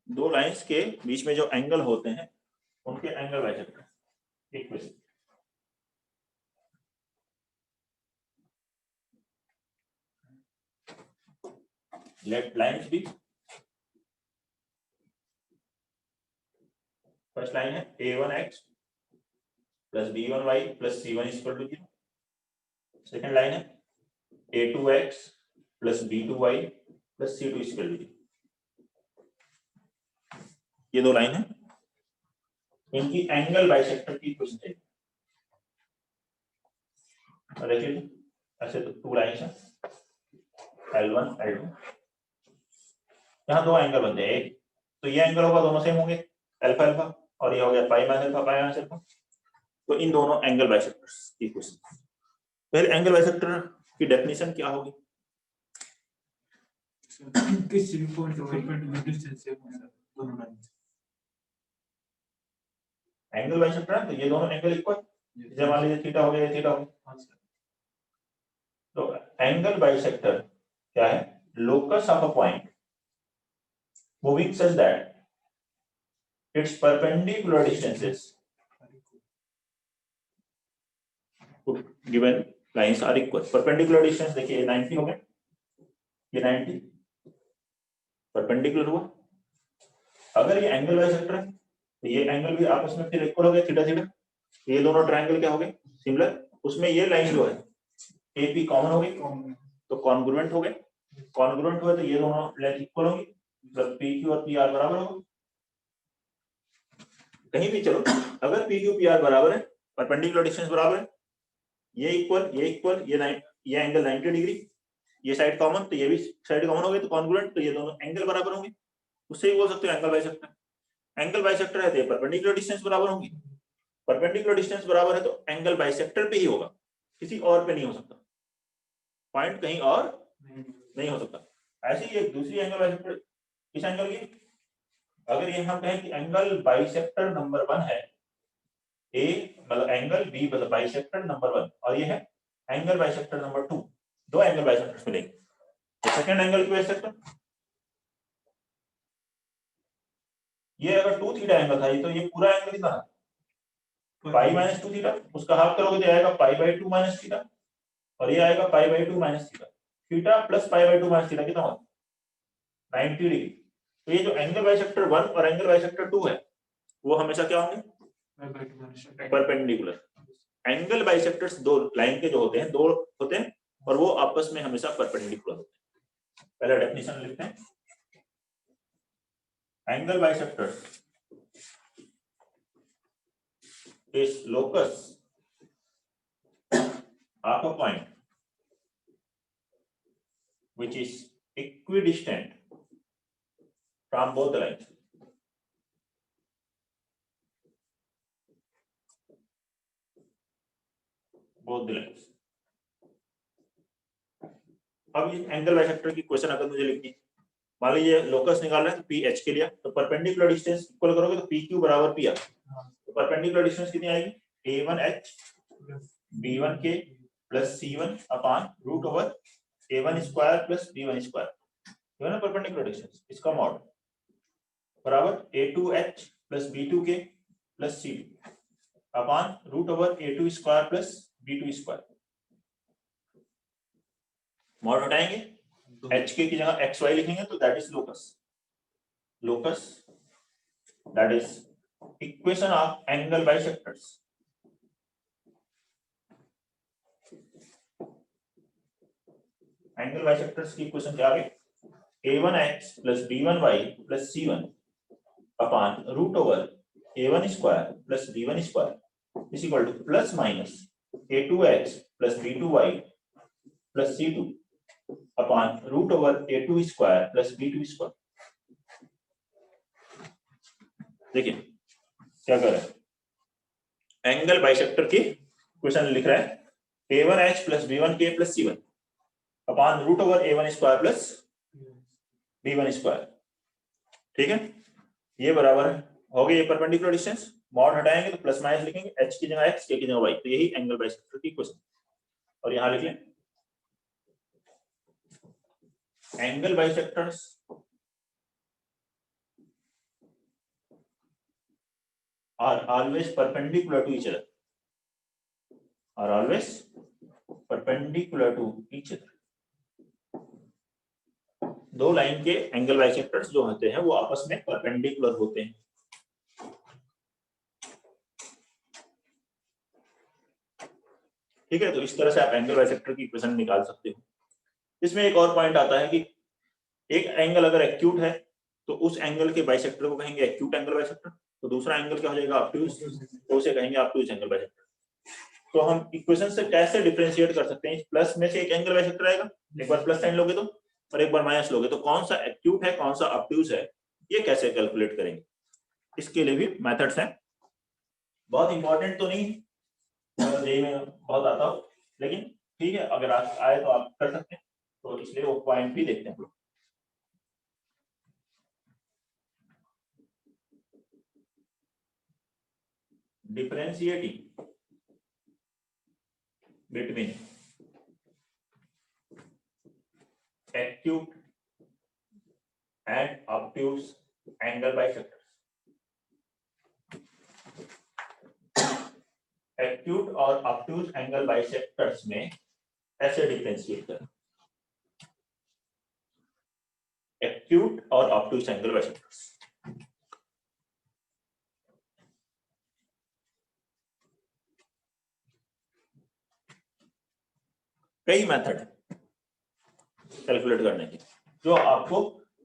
Speaker 1: दो लाइंस के बीच में जो एंगल होते हैं उनके angle bisector equation. Let lines be, first line है a1x plus b1y plus c1 equal to 0। Second line है a2x plus b2y plus c2 equal to 0। ये दो लाइन है, इनकी एंगल बाइसेक्टर की इक्वेशन चाहिए। देखिए ऐसे तो टू लाइन्स है L1 L2, यहाँ दो एंगल बनते हैं, एक तो ये एंगल होगा, दोनों सेम होंगे अल्फा अल्फा, और ये हो गया pi minus alpha pi minus alpha, तो इन दोनों एंगल बाइसेक्टर्स की इक्वेशन। पहले एंगल बाइसेक्टर की डेफिनेशन क्या होगी,
Speaker 2: किस पॉइंट से पॉइंट में डिस्टेंस है दोनों लाइन।
Speaker 1: एंगल बाइसेक्टर है तो ये दोनों एंगल इक्वल, जैसे मान लीजिए थीटा हो गया थीटा हो गया, तो एंगल बाइसेक्टर क्या है, locus of a point moving such that its perpendicular distances given lines are equal। perpendicular distance देखिए 90 हो गया, ये 90 परपेंडिकुलर हुआ। अगर ये एंगल बाइसेक्टर है तो ये एंगल भी आपस में फिर इक्वल हो गए थीटा थीटा, ये दोनों ट्रायंगल क्या हो गए सिमिलर, उसमें ये लाइन जो है AP कॉमन हो गई तो कॉन्ग्रुएंट हो गए, कॉन्ग्रुएंट हुए तो ये दोनों लेंथ इक्वल होगी, मतलब PQ और PR बराबर होगा। कहीं भी चलो, अगर PQ PR बराबर है, परपेंडिकुलर डिस्टेंस बराबर है, ये इक्वल ये एंगल 90 डिग्री, ये साइड कॉमन तो ये भी साइड कॉमन हो गई तो कॉन्ग्रुएंट, तो ये दोनों एंगल बराबर होंगे, उससे ही बोल सकते हो एंगल बाइसेक्टर। एंगल बाइसेक्टर है तो परपेंडिकुलर डिस्टेंस बराबर होंगी, परपेंडिकुलर डिस्टेंस बराबर है तो एंगल बाइसेक्टर पे ही होगा, किसी और पे नहीं हो सकता, पॉइंट कहीं और नहीं हो सकता। ऐसे ही एक दूसरी एंगल बाइसेक्टर इस एंगल की, अगर ये हम कहें कि एंगल बाइसेक्टर नंबर 1 है ए मतलब एंगल, बी मतलब बाइसेक्टर नंबर 1 और ये है एंगल बाइसेक्टर नंबर 2। दो एंगल बाइसेक्टर्स मिलेंगे। तो सेकंड एंगल की बाइसेक्टर ये अगर 2 थीटा एंगल था ये, तो ये पूरा एंगल कितना है पाई माइनस 2 थीटा, उसका हाफ करोगे तो आएगा पाई बाई 2 माइनस थीटा, और ये आएगा pi by 2 minus theta. Theta plus pi by 2 minus theta कितना होगा 90 डिग्री। तो ये जो एंगल बाइसेक्टर 1 और एंगल बाइसेक्टर 2 है वो हमेशा क्या होंगे परपेंडिकुलर। एंगल बाइसेक्टर्स दो लाइन के जो होते हैं, दो होते हैं और वो आपस में हमेशा परपेंडिकुलर होते हैं। पहला डेफिनेशन लिखते हैं। Angle bisectors is locus of a point which is equidistant from both the lines. Both the lines. अब ये एंगल बाइसेक्टर की क्वेश्चन अगर मुझे लिखनी, मान लीजिए लोकस निकाल रहे हैं तो पी एच के लिए, तो परपेंडिकुलर डिस्टेंस इक्वल करोगे तो पी क्यू बराबर पी आर। तो परपेंडिकुलर डिस्टेंस कितनी आएगी a1h b1k plus c1 upon root over a1 square plus b1 square, जो है ना परपेंडिकुलर डिस्टेंस, इसका मॉड बराबर a2h plus b2k plus c2 upon root over a2 square plus b2 square. Mod हटाएंगे, hk की जगह xy लिखेंगे तो that is locus. Locus that is equation of angle bisectors. Angle bisectors की equation क्या आ गई a1x plus b1y plus c1 upon root over a1 square plus b1 square is equal to plus minus a2x plus b2y plus c2 upon root over a2 square plus b2 square. देखिए क्या कर रहा है, angle bisector की question लिख रहा है a1h plus b1k plus c1 upon root over a1 square plus b1 square. ठीक है, ये बराबर हो गया ये परपेंडिकुलर डिस्टेंस। मॉड हटाएंगे तो प्लस माइनस लिखेंगे, h की जगह x, k की जगह y, तो यही एंगल बाइसेक्टर की क्वेश्चन। और यहां लिख लें angle bisectors are always perpendicular to each other, are always perpendicular to each other। दो लाइन के एंगल बाइसेक्टर्स जो होते हैं वो आपस में परपेंडिकुलर होते हैं। ठीक है, तो इस तरह से आप एंगल बाइसेक्टर की इक्वेशन निकाल सकते हो। इसमें एक और पॉइंट आता है कि एक एंगल अगर एक्यूट है तो उस एंगल के बाइसेक्टर को कहेंगे एक्यूट एंगल बाइसेक्टर, तो दूसरा एंगल क्या हो जाएगा ऑब्ट्यूज, तो उसे कहेंगे ऑब्ट्यूज एंगल बाइसेक्टर। तो हम इक्वेशन से कैसे डिफरेंशिएट कर सकते हैं, प्लस में से एक एंगल बाइसेक्टर आएगा, एक बार प्लस साइन लोगे तो, और एक बार माइनस लोगे तो कौन सा एक्यूट है कौन सा ऑब्ट्यूज है, ये कैसे कैलकुलेट करेंगे। इसके लिए भी मेथड्स हैं, बहुत इंपॉर्टेंट तो नहीं जेईई में बहुत आता हो, लेकिन ठीक है अगर आए तो आप कर सकते हैं, तो इसलिए वो पॉइंट भी देखते हैं। Differentiating between acute and obtuse angle bisectors। acute और obtuse angle bisectors में ऐसे डिफरेंशिएट करें, acute और obtuse angle bisectors। कई मेथड है कैलकुलेट करने के, जो आपको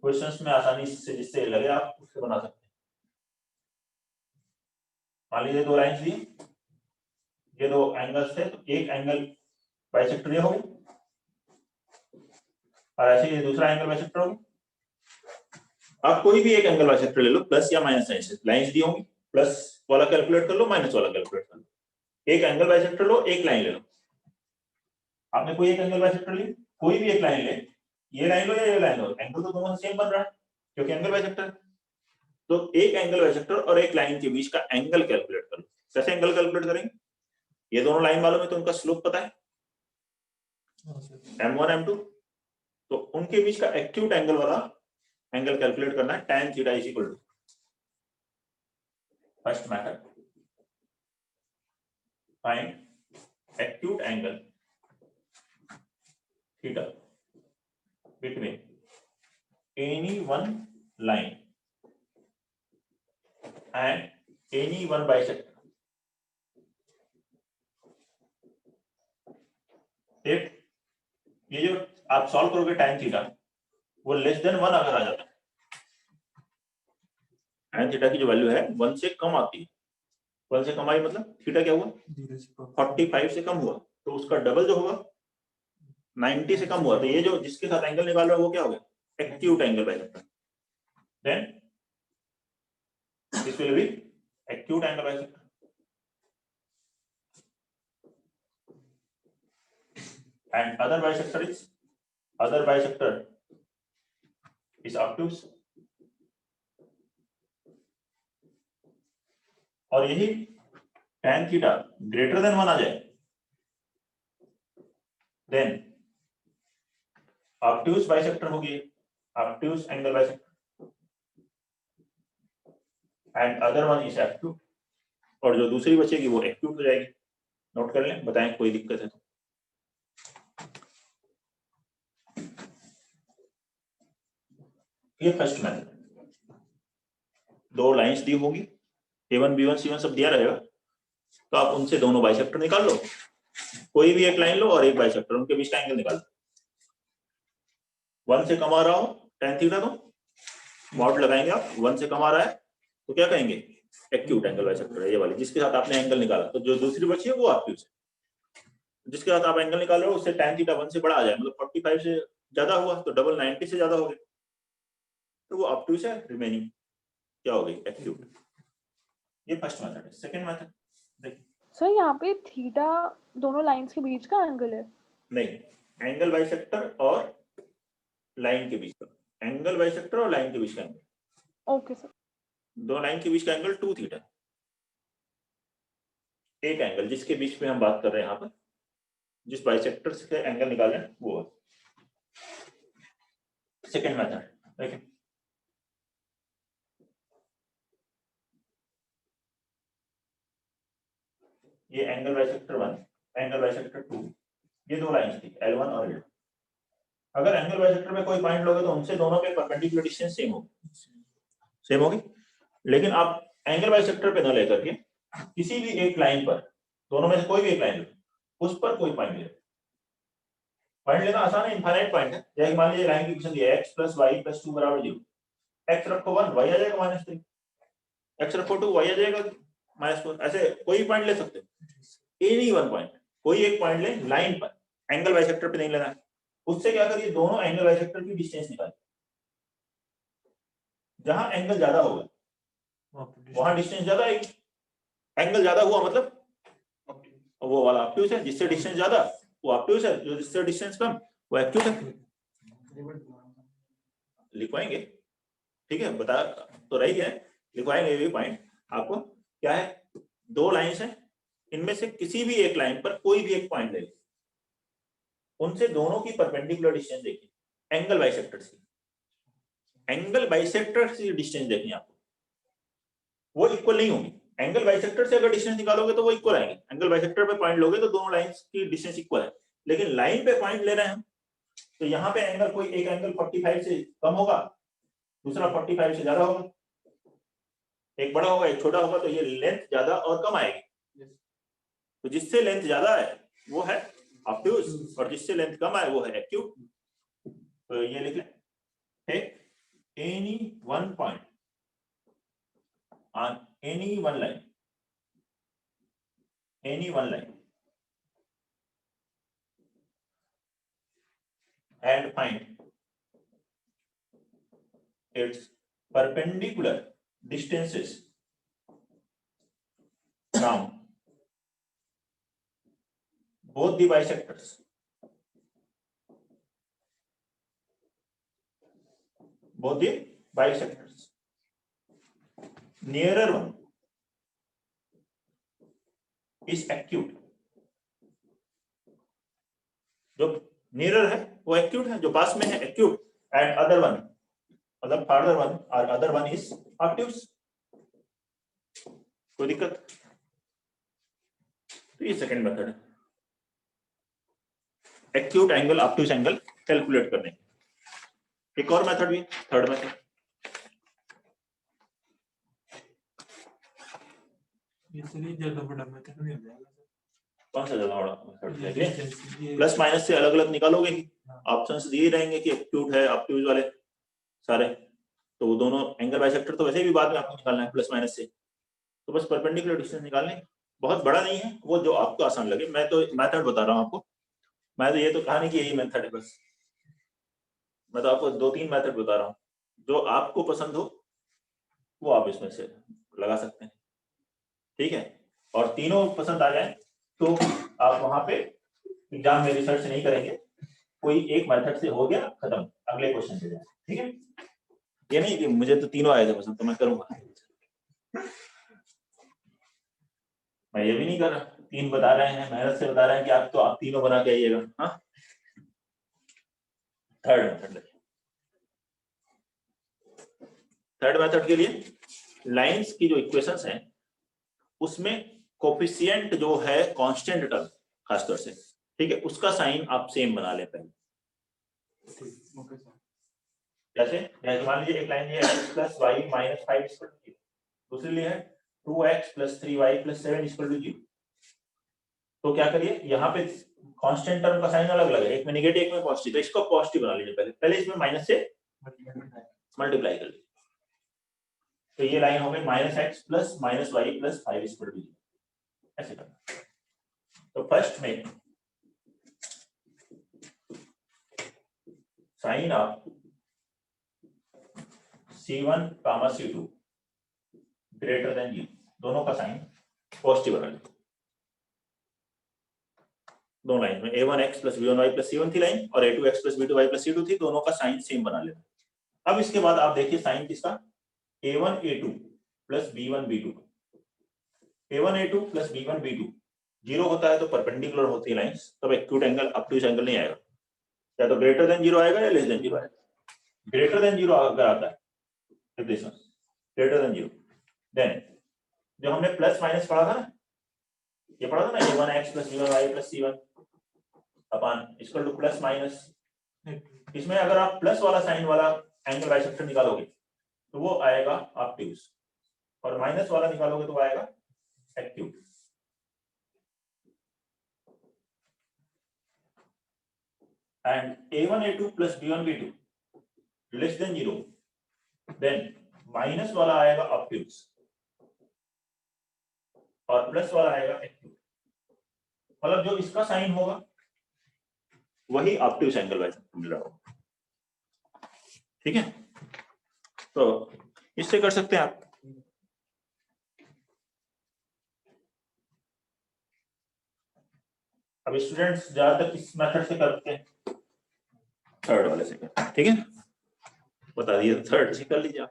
Speaker 1: क्वेश्चंस में आसानी से जिससे लगे आप उससे बना सकते हैं। मान लीजिए दो लाइंस दी, ये दो एंगल्स थे, तो एक एंगल बाइसेक्टर ये हो गया और ऐसे ये दूसरा एंगल बाइसेक्टर हो गया। आप कोई भी एक एंगल बाइसेक्टर ले लो, प्लस या माइनस साइन से, लाइंस दी होंगी, प्लस वाला कैलकुलेट कर लो, माइनस वाला कैलकुलेट कर लो। एक एंगल बाइसेक्टर लो, एक लाइन ले लो, आपने कोई एक एंगल बाइसेक्टर ली, कोई भी एक लाइन ले, ये लाइन लो या ये लाइन लो, एंगल तो दोनों सेम बन रहा है क्योंकि एंगल बाइसेक्टर। तो एक एंगल बाइसेक्टर और एक लाइन के बीच का एंगल कैलकुलेट कर लो, कैसे एंगल कैलकुलेट करेंगे? ये दोनों लाइन वालों में तो उनका स्लोप पता है,
Speaker 2: हाँ सर,
Speaker 1: m1 m2, तो उनके बीच का एक्यूट एंगल वाला एंगल कैलकुलेट करना है, tan theta is equal to first method, find acute angle theta between any one line and any one bisector if ये जो आप सॉल्व करोगे tan थीटा वो लेस देन 1 अगर आ जाता है, tan थीटा की जो वैल्यू है 1 से कम आती है, 1 से कम आई मतलब थीटा क्या हुआ, 45 से कम हुआ, तो उसका डबल जो होगा 90 से कम हुआ, तो ये जो जिसके साथ एंगल निकाल रहा है वो क्या हो गया, acute angle bisector, then this will be acute angle bisector. And other bisector is obtuse, और यही tan थीटा ग्रेटर देन 1 आ जाए, देन obtuse बाइसेक्टर होगी, obtuse angle bisector, and other one is acute, और जो दूसरी बचेगी वो एक्यूट हो जाएगी। नोट कर लें, बताएं कोई दिक्कत है तो। ये फर्स्ट मेथड, दो लाइंस दी होगी, A1 B1 C1 सब दिया रहेगा, तो आप उनसे दोनों बाइसेक्टर निकाल लो, कोई भी एक लाइन लो और एक बाइसेक्टर, उनके बीच का एंगल निकाल लो, 1 से कम आ रहा हो tan थीटा, तो मॉड लगाएंगे आप, 1 से कम आ रहा है तो क्या कहेंगे, एक्यूट एंगल बाइसेक्टर है ये वाली, जिसके साथ आपने एंगल निकाला, तो जो दूसरी बची है वो ऑब्ट्यूज है, जिसके साथ आप एंगल निकाल रहे हो उससे tan थीटा 1 से बड़ा आ जाए, मतलब 45 से ज्यादा हुआ तो डबल 90 से ज्यादा हो गया, तो वो ऑब्ट्यूज है, रिमेनिंग क्या हो गई, एक्यूट। ये फर्स्ट मेथड है। सेकंड मेथड देखिए,
Speaker 4: सर यहाँ पे थीटा दोनों लाइंस के बीच का एंगल है।
Speaker 1: नहीं, एंगल बाइसेक्टर और लाइन के बीच का एंगल, बाइसेक्टर और लाइन के बीच का एंगल,
Speaker 4: ओके सर।
Speaker 1: दो लाइन के बीच का एंगल 2 थीटा, एक एंगल जिसके बीच में हम बात कर रहे हैं यहाँ पर, जिस बाइसेक्टर से एंगल निकाल रहे हैं वो सेकंड मेथड। देखिए ये एंगल बाइसेक्टर 1, एंगल बाइसेक्टर 2, ये दो लाइंस थी L1 और L2, अगर एंगल बाइसेक्टर में कोई पॉइंट लोगे तो उनसे दोनों के परपेंडिकुलर डिस्टेंस सेम होगी, लेकिन आप एंगल बाइसेक्टर पे न लेकर के किसी भी एक लाइन पर, दोनों में से कोई भी एक लाइन लो, उस पर कोई पॉइंट ले, पॉइंट लेना आसान है, इनफाइनाइट पॉइंट है, जैसे मान लीजिए लाइन की पोजीशन दी है x + y + 2 = 0, x रखो 1 y आ जाएगा -3, x रखो 2 y आ जाएगा -4, ऐसे कोई पॉइंट ले सकते हैं, एनी वन पॉइंट, कोई एक पॉइंट ले लाइन पर, एंगल बाइसेक्टर पे नहीं लेना है, उससे क्या करिए, दोनों एंगल बाइसेक्टर की डिस्टेंस निकालिए, जहां एंगल ज्यादा होगा वहां डिस्टेंस ज्यादा आएगी, एंगल ज्यादा हुआ मतलब वो वाला ऑब्ट्यूज है, जिससे डिस्टेंस ज्यादा वो ऑब्ट्यूज है, जो जिससे डिस्टेंस कम वो एक्यूट है। लिखवाएंगे, ठीक है, बता तो रही है, लिखवाएंगे ये भी पॉइंट आपको। क्या है, दो लाइंस है, इनमें से किसी भी एक लाइन पर कोई भी एक पॉइंट ले लीजिए, उनसे दोनों की परपेंडिकुलर डिस्टेंस देखिए, एंगल बाइसेक्टर से, एंगल बाइसेक्टर से डिस्टेंस देखनी है आपको, वो इक्वल नहीं होगी, एंगल बाइसेक्टर से अगर डिस्टेंस निकालोगे तो वो इक्वल आएंगे, एंगल बाइसेक्टर पे पॉइंट लोगे तो दोनों लाइंस की डिस्टेंस इक्वल है, लेकिन लाइन पे पॉइंट ले रहे हैं हम, तो यहाँ पे एंगल, कोई एक एंगल 45 से कम होगा, दूसरा 45 से ज्यादा होगा, एक बड़ा होगा एक छोटा होगा, तो ये लेंथ ज्यादा और कम आएगी, तो जिससे लेंथ ज्यादा है वो है ऑब्ट्यूज और जिससे लेंथ कम आए वो है एक्यूट। तो ये लिख लें, take any one point on any one line and find its perpendicular distances from both the bisectors, nearer one is acute, जो नियर है वो एक्यूट है, जो पास में है एक्यूट, एंड अदर वन मतलब फार्दर वन और अदर वन इज ऑब्ट्यूज। कोई दिक्कत? तो ये सेकंड मेथड है acute angle obtuse angle calculate करने की। एक और मेथड भी, थर्ड मेथड,
Speaker 2: ये चलिए ज्यादा बड़ा मेथड नहीं हो जाएगा
Speaker 1: कौन सा ज्यादा बड़ा मेथड है?
Speaker 2: ये
Speaker 1: प्लस माइनस से अलग अलग निकालोगे ही, ऑप्शंस दिए रहेंगे कि एक्यूट है ऑब्ट्यूज वाले सारे, तो वो दोनों एंगल बाइसेक्टर तो वैसे भी बाद में आपको निकालना है प्लस माइनस से, तो बस परपेंडिकुलर डिस्टेंस निकालने, बहुत बड़ा नहीं है वो, जो आपको आसान लगे। मैं तो मेथड बता रहा हूँ आपको, मैं तो ये तो कहा नहीं कि यही मेथड है, बस मैं तो आपको 2-3 मेथड बता रहा हूँ, जो आपको पसंद हो वो आप इसमें से लगा सकते हैं, ठीक है। और तीनों पसंद आ जाए तो आप वहां पे एग्जाम में रिसर्च नहीं करेंगे, कोई एक मेथड से हो गया खत्म, अगले क्वेश्चन पे जाए, ठीक है। ये नहीं कि मुझे तो तीनों आए थे पसंद तो मैं करूंगा, मैं ये भी नहीं कर रहा, 3 बता रहे हैं, मेहनत से बता रहे हैं कि आप तीनों बना के आइएगा। हाँ, थर्ड मेथड देखिए, थर्ड मेथड के लिए लाइंस की जो इक्वेशंस हैं उसमें कोफिशिएंट जो है कांस्टेंट टर्म खासतौर से, ठीक है, उसका साइन आप सेम बना ले पहले।
Speaker 2: Okay sir.
Speaker 1: जैसे मान लीजिए एक लाइन ये है plus Y minus 5 equal to 0, दूसरी लिए है 2x plus 3y plus 7 equal to 0। तो क्या करिए, यहाँ पे कांस्टेंट टर्म का साइन अलग अलग है, एक में नेगेटिव एक में पॉजिटिव, तो इसको पॉजिटिव बना लीजिए पहले, पहले इसमें माइनस से मल्टीप्लाई कर लीजिए, तो ये लाइन हो गई minus X plus minus Y plus 5 equal to 0, ऐसे करना। तो फर्स्ट में sign of C1 comma C2 greater than 0, दोनों का साइन पॉजिटिव बना लीजिए। दो लाइन में a1x plus b1y plus c1 थी लाइन, और a2x plus b2y plus c2 थी, दोनों का साइन सेम बना लेना। अब इसके बाद आप देखिए साइन किसका, a1 a2 plus b1 b2, a1 a2 plus b1 b2 zero होता है तो परपेंडिकुलर होती है लाइंस, तब एक्यूट एंगल ऑब्ट्यूज एंगल नहीं आएगा, या तो ग्रेटर देन 0 आएगा या लेस देन 0 आएगा। ग्रेटर देन 0 अगर आता है, ग्रेटर देन 0, देन जो हमने प्लस माइनस पढ़ा था ना, ये पढ़ा था ना a1x plus b1y plus c1 upon equal to plus minus, इसमें अगर आप प्लस वाला साइन वाला एंगल बाइसेक्टर निकालोगे तो वो आएगा ऑब्ट्यूज, और माइनस वाला निकालोगे तो आएगा acute. And a1 a2 plus b1 b2 less than 0, then minus वाला आएगा ऑब्ट्यूज और प्लस वाला आएगा एक्यूट, मतलब जो इसका साइन होगा वही ऑब्ट्यूज एंगल बाइसेक्टर मिल रहा होगा, ठीक है। तो इससे कर सकते हैं आप। अब स्टूडेंट्स ज्यादातर किस मेथड से करते हैं, थर्ड वाले से करते हैं, ठीक है, बता दिए, थर्ड से कर लीजिए आप,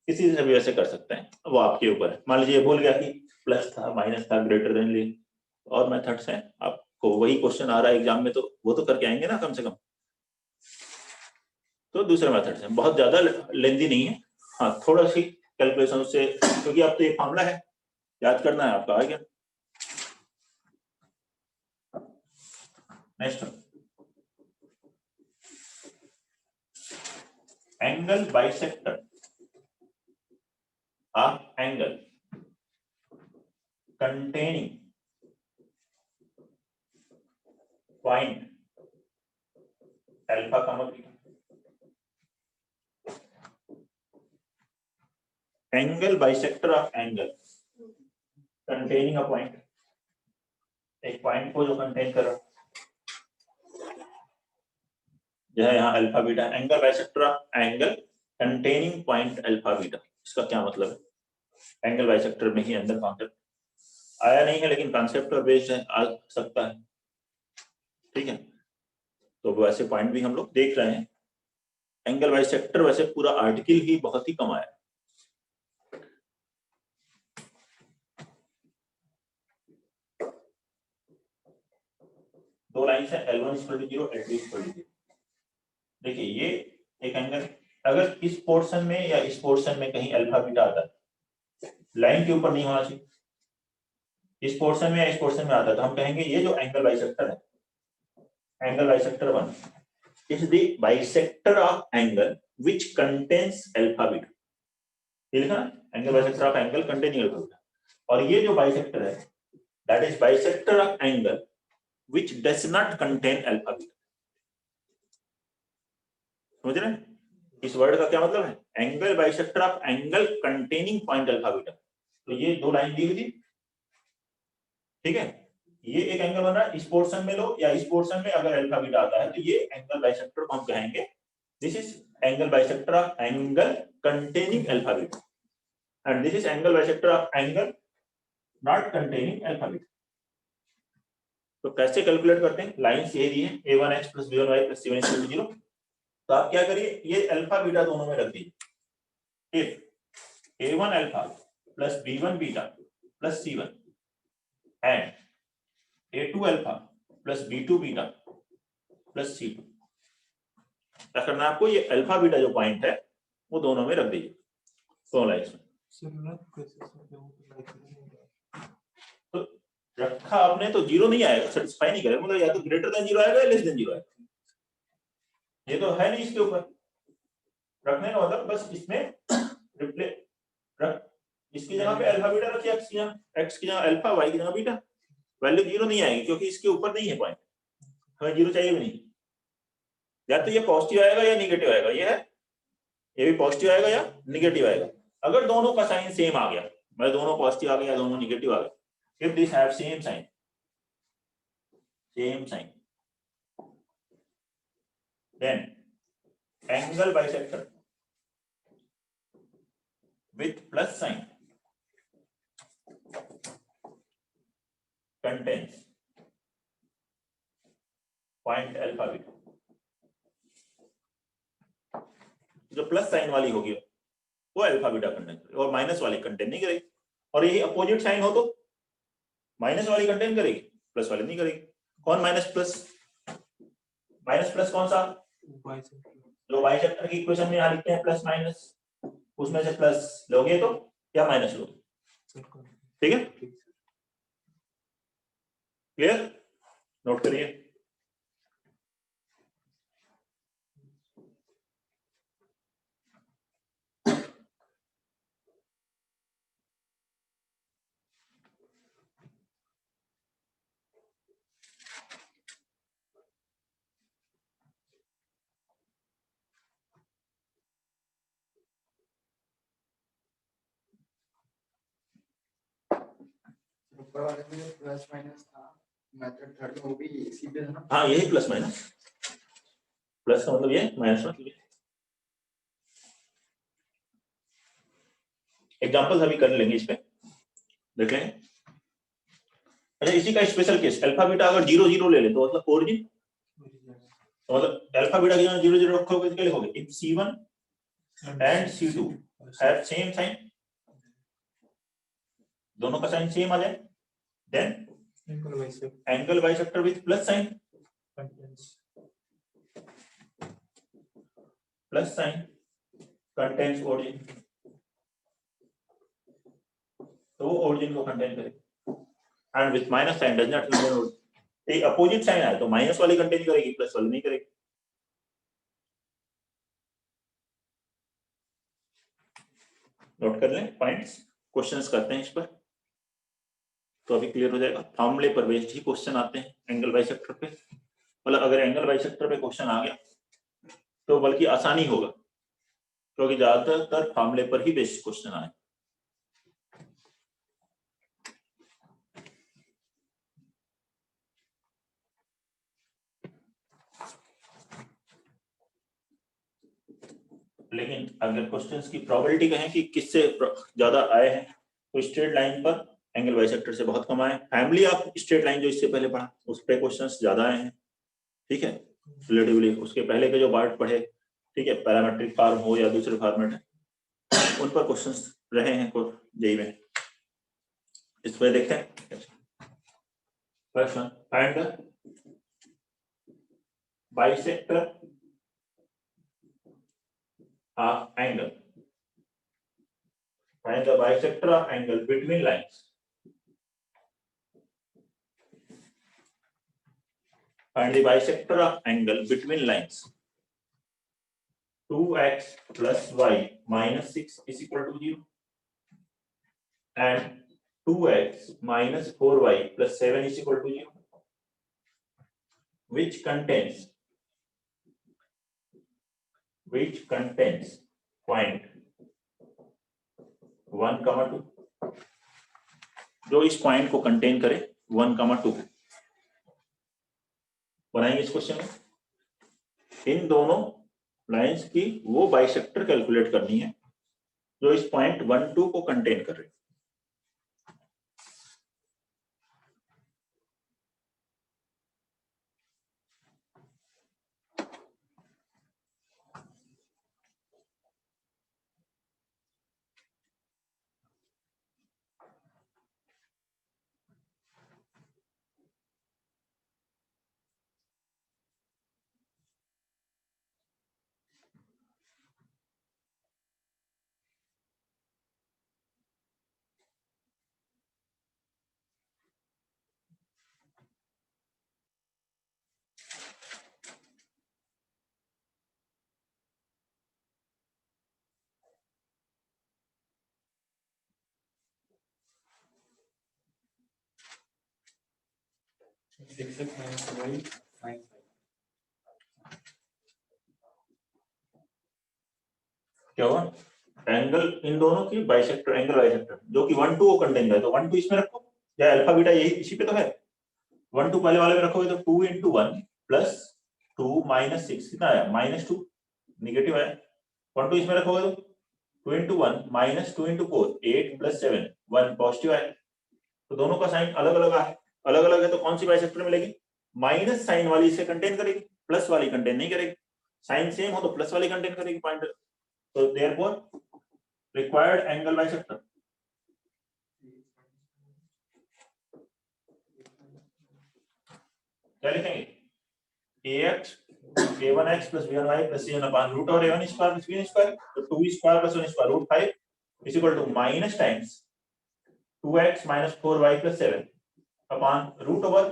Speaker 1: किसी से भी वैसे कर सकते हैं, वो आपके ऊपर है। मान लीजिए भूल गया कि प्लस था माइनस था ग्रेटर देन लिए, और मेथड्स हैं, आपको वही क्वेश्चन आ रहा है एग्जाम में तो वो तो करके आएंगे ना कम से कम, तो दूसरे मेथड्स हैं, बहुत ज्यादा लेंदी नहीं है, हाँ थोड़ा सी कैलकुलेशन से, क्योंकि अब तो ये फॉर्मूला है याद करना है आपका, आ गया। Next angle bisector of angle containing point alpha comma beta, angle bisector of angle containing a point, एक पॉइंट को जो कंटेन कर रहा जो है यहाँ alpha beta, angle bisector of angle containing point alpha beta, इसका क्या मतलब है, एंगल बाइसेक्टर में ही अंदर कॉन्सेप्ट आया नहीं है, लेकिन कॉन्सेप्ट और बेस्ड है, आ सकता है, ठीक है। तो वैसे पॉइंट भी हम लोग देख रहे हैं, एंगल बाइसेक्टर वैसे पूरा आर्टिकल ही बहुत ही कम आया, दो लाइंस है L1 equal to 0, L2 equal to 0। देखिए ये एक एंगल, अगर इस पोर्शन में या इस पोर्शन में कहीं अल्फा बीटा आता है, लाइन के ऊपर नहीं होना चाहिए, इस पोर्शन में या इस पोर्शन में आता है, तो हम कहेंगे ये जो एंगल बाइसेक्टर है, angle bisector 1 is the bisector of angle which contains alpha beta। ये लिखा angle bisector of angle containing alpha beta. और ये जो बाइसेक्टर है that is bisector of angle which does not contain alpha beta। समझ रहे हैं इस वर्ड का क्या मतलब है? Angle bisector of angle containing point alpha beta. तो ये दो लाइन दी हुई थी, ठीक है, ये एक एंगल बन रहा है, इस पोर्शन में लो या इस पोर्शन में अगर अल्फा बीटा आता है तो ये एंगल बाइसेक्टर को हम कहेंगे this is angle bisector of angle containing alpha beta and this is angle bisector of angle not containing alpha beta. तो कैसे कैलकुलेट करते हैं? लाइंस ये दी है a1x + b1y + c1 = 0। तो आप क्या करिए, ये अल्फा बीटा दोनों में रख दीजिए। If a1 alpha + b1 beta + c1 and a2 alpha + b2 beta + c2, क्या करना है आपको? ये अल्फा बीटा जो पॉइंट है वो दोनों में रख दीजिए, दोनों लाइंस में। तो रखा आपने तो 0 नहीं आएगा, सेटिस्फाई नहीं करेगा, मतलब या तो ग्रेटर देन 0 आएगा या लेस देन 0 आएगा। ये तो है नहीं इसके ऊपर रखने का मतलब, बस इसमें रिप्लेस रख, इसकी जगह पे अल्फा बीटा रखिए, x की जगह अल्फा, y की जगह बीटा, वैल्यू 0 नहीं आएगी क्योंकि इसके ऊपर नहीं है पॉइंट, हमें 0 चाहिए भी नहीं। या तो ये पॉजिटिव आएगा या निगेटिव आएगा, ये है, ये भी पॉजिटिव आएगा या निगेटिव आएगा। अगर दोनों का साइन सेम आ गया, मतलब दोनों पॉजिटिव आ गया या दोनों निगेटिव आ गया, if these have same sign then angle bisector with plus sign contains point alpha beta। जो प्लस साइन वाली होगी वो अल्फा बीटा कंटेन करेगी और माइनस वाली कंटेन नहीं करेगी। और यही अपोजिट साइन हो तो माइनस वाली कंटेन करेगी, प्लस वाली नहीं करेगी। कौन माइनस प्लस? माइनस प्लस कौन सा? जो बाइसेक्टर की इक्वेशन में यहाँ लिखते हैं प्लस माइनस, उसमें से प्लस लोगे तो या माइनस लोगे, ठीक है, क्लियर? नोट करिए।
Speaker 5: ऊपर वाले में प्लस माइनस था, मेथड थर्ड में वो भी इसी पे है ना?
Speaker 1: हाँ यही प्लस माइनस, प्लस का मतलब ये माइनस मतलब ये। एग्जांपल्स अभी कर लेंगे इस पे, देख लेंगे। अच्छा इसी का स्पेशल केस, अल्फा बीटा अगर 0 0 ले ले तो मतलब ओरिजिन, तो मतलब अल्फा बीटा की जगह 0 0 रखोगे तो क्या लिखोगे? If c1 and c2 have same sign, दोनों का साइन सेम आ जाए, then angle bisector with plus sign, plus sign contains origin, तो वो ओरिजिन को कंटेन करेगी। And with minus sign does not contain origin. एक अपोजिट साइन आए तो माइनस वाली कंटेन करेगी, प्लस वाली नहीं करेगी। नोट कर लें पॉइंट्स, क्वेश्चंस करते हैं इस पर तो अभी क्लियर हो जाएगा। फॉर्मूले पर बेस्ड ही क्वेश्चन आते हैं एंगल बाइसेक्टर पे, मतलब अगर एंगल बाइसेक्टर पे क्वेश्चन आ गया तो बल्कि आसानी होगा क्योंकि ज्यादातर फॉर्मूले पर ही बेस्ड क्वेश्चन आए। लेकिन अगर क्वेश्चंस की प्रोबेबिलिटी कहें कि किससे ज्यादा आए हैं तो स्ट्रेट लाइन पर एंगल बाइसेक्टर से बहुत कम आए। फैमिली ऑफ स्ट्रेट लाइन जो इससे पहले पढ़ा उस पे क्वेश्चंस ज्यादा आए हैं, ठीक है, रिलेटिवली उसके पहले के जो पार्ट पढ़े, ठीक है, पैरामेट्रिक फॉर्म हो या दूसरे फॉर्मेट है उन पर क्वेश्चंस रहे हैं जेईई में। इस पे देखते हैं question, find the bisector of angle. Find the bisector of angle between lines. Find the bisector of angle between lines. 2x plus y minus 6 is equal to 0. And 2x minus 4y plus 7 is equal to 0. Which contains point 1, 2. जो इस point को contain करे 1, 2 बनाएंगे इस question में। इन दोनों lines की वो बाइसेक्टर कैलकुलेट करनी है जो इस पॉइंट 1, 2 को कंटेन कर रहे हैं।
Speaker 2: Six x minus y minus
Speaker 1: क्या हुआ? एंगल इन दोनों की बाइसेक्टर एंगल बाइसेक्टर जो कि 1, 2 को कंटेन करे तो 1, 2 इसमें रखो या अल्फा बीटा यही इसी पे तो है। 1, 2 पहले वाले में रखोगे तो 2 into 1 plus 2 minus 6 कितना आया -2 नेगेटिव आया। 1, 2 इसमें रखोगे तो 2 into 1 minus 2 into 4 8 plus 7 1 positive आया। तो दोनों का साइन अलग अलग है, अलग अलग है तो कौन सी बाइसेक्टर मिलेगी? माइनस साइन वाली इसे कंटेन करेगी, प्लस वाली कंटेन नहीं करेगी। साइन सेम हो तो प्लस वाली कंटेन करेगी पॉइंट। तो देयरफॉर रिक्वायर्ड एंगल बाइसेक्टर क्या लिखेंगे? ax a1x plus b1y plus c1 upon root over a1 square plus b1 square। तो 2 square plus 1 square root 5 is equal to minus times 2x minus 4y plus 7 upon root over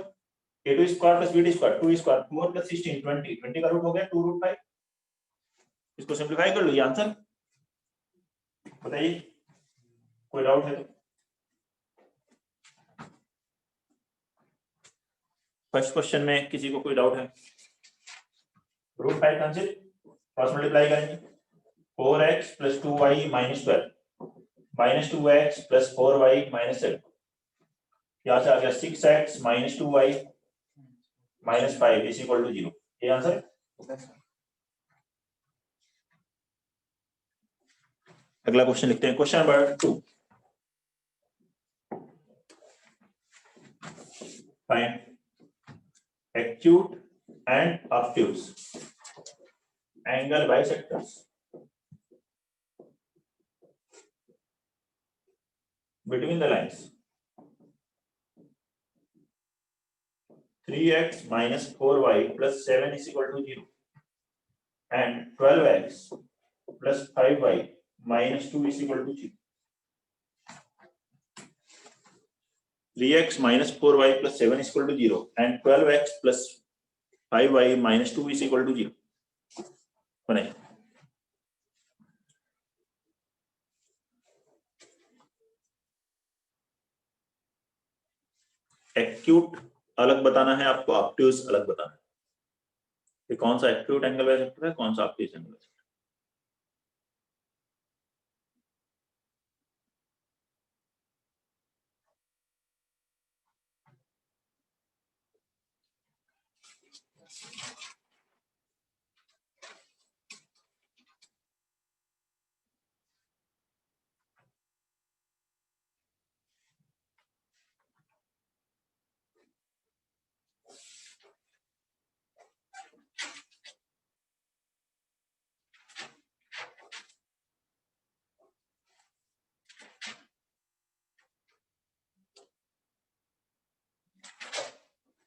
Speaker 1: a2 square plus b2 square 2 square 4 plus 16 20 20 का root हो गया 2 root 5। इसको simplify कर लो, ये answer बताइए। कोई doubt है तो? फर्स्ट क्वेश्चन में किसी को कोई डाउट है? रूट 5 कैंसिल, क्रॉस मल्टीप्लाई करेंगे 4x plus 2y minus 12 minus 2x plus 4y minus 7। यहाँ से आ गया 6x minus 2y minus 5 is equal to 0। ये आंसर है। अगला क्वेश्चन लिखते हैं, question number 2। Find acute and obtuse angle bisectors between the lines 3x minus 4y plus 7 is equal to 0 and 12x plus 5y minus 2 is equal to 0। 3x minus 4y plus 7 is equal to 0 and 12x plus 5y minus 2 is equal to 0 बनाइए। Acute अलग बताना है आपको, obtuse अलग बताना है कि कौन सा एक्यूट एंगल बाइसेक्टर है, कौन सा ऑब्ट्यूज एंगल बाइसेक्टर।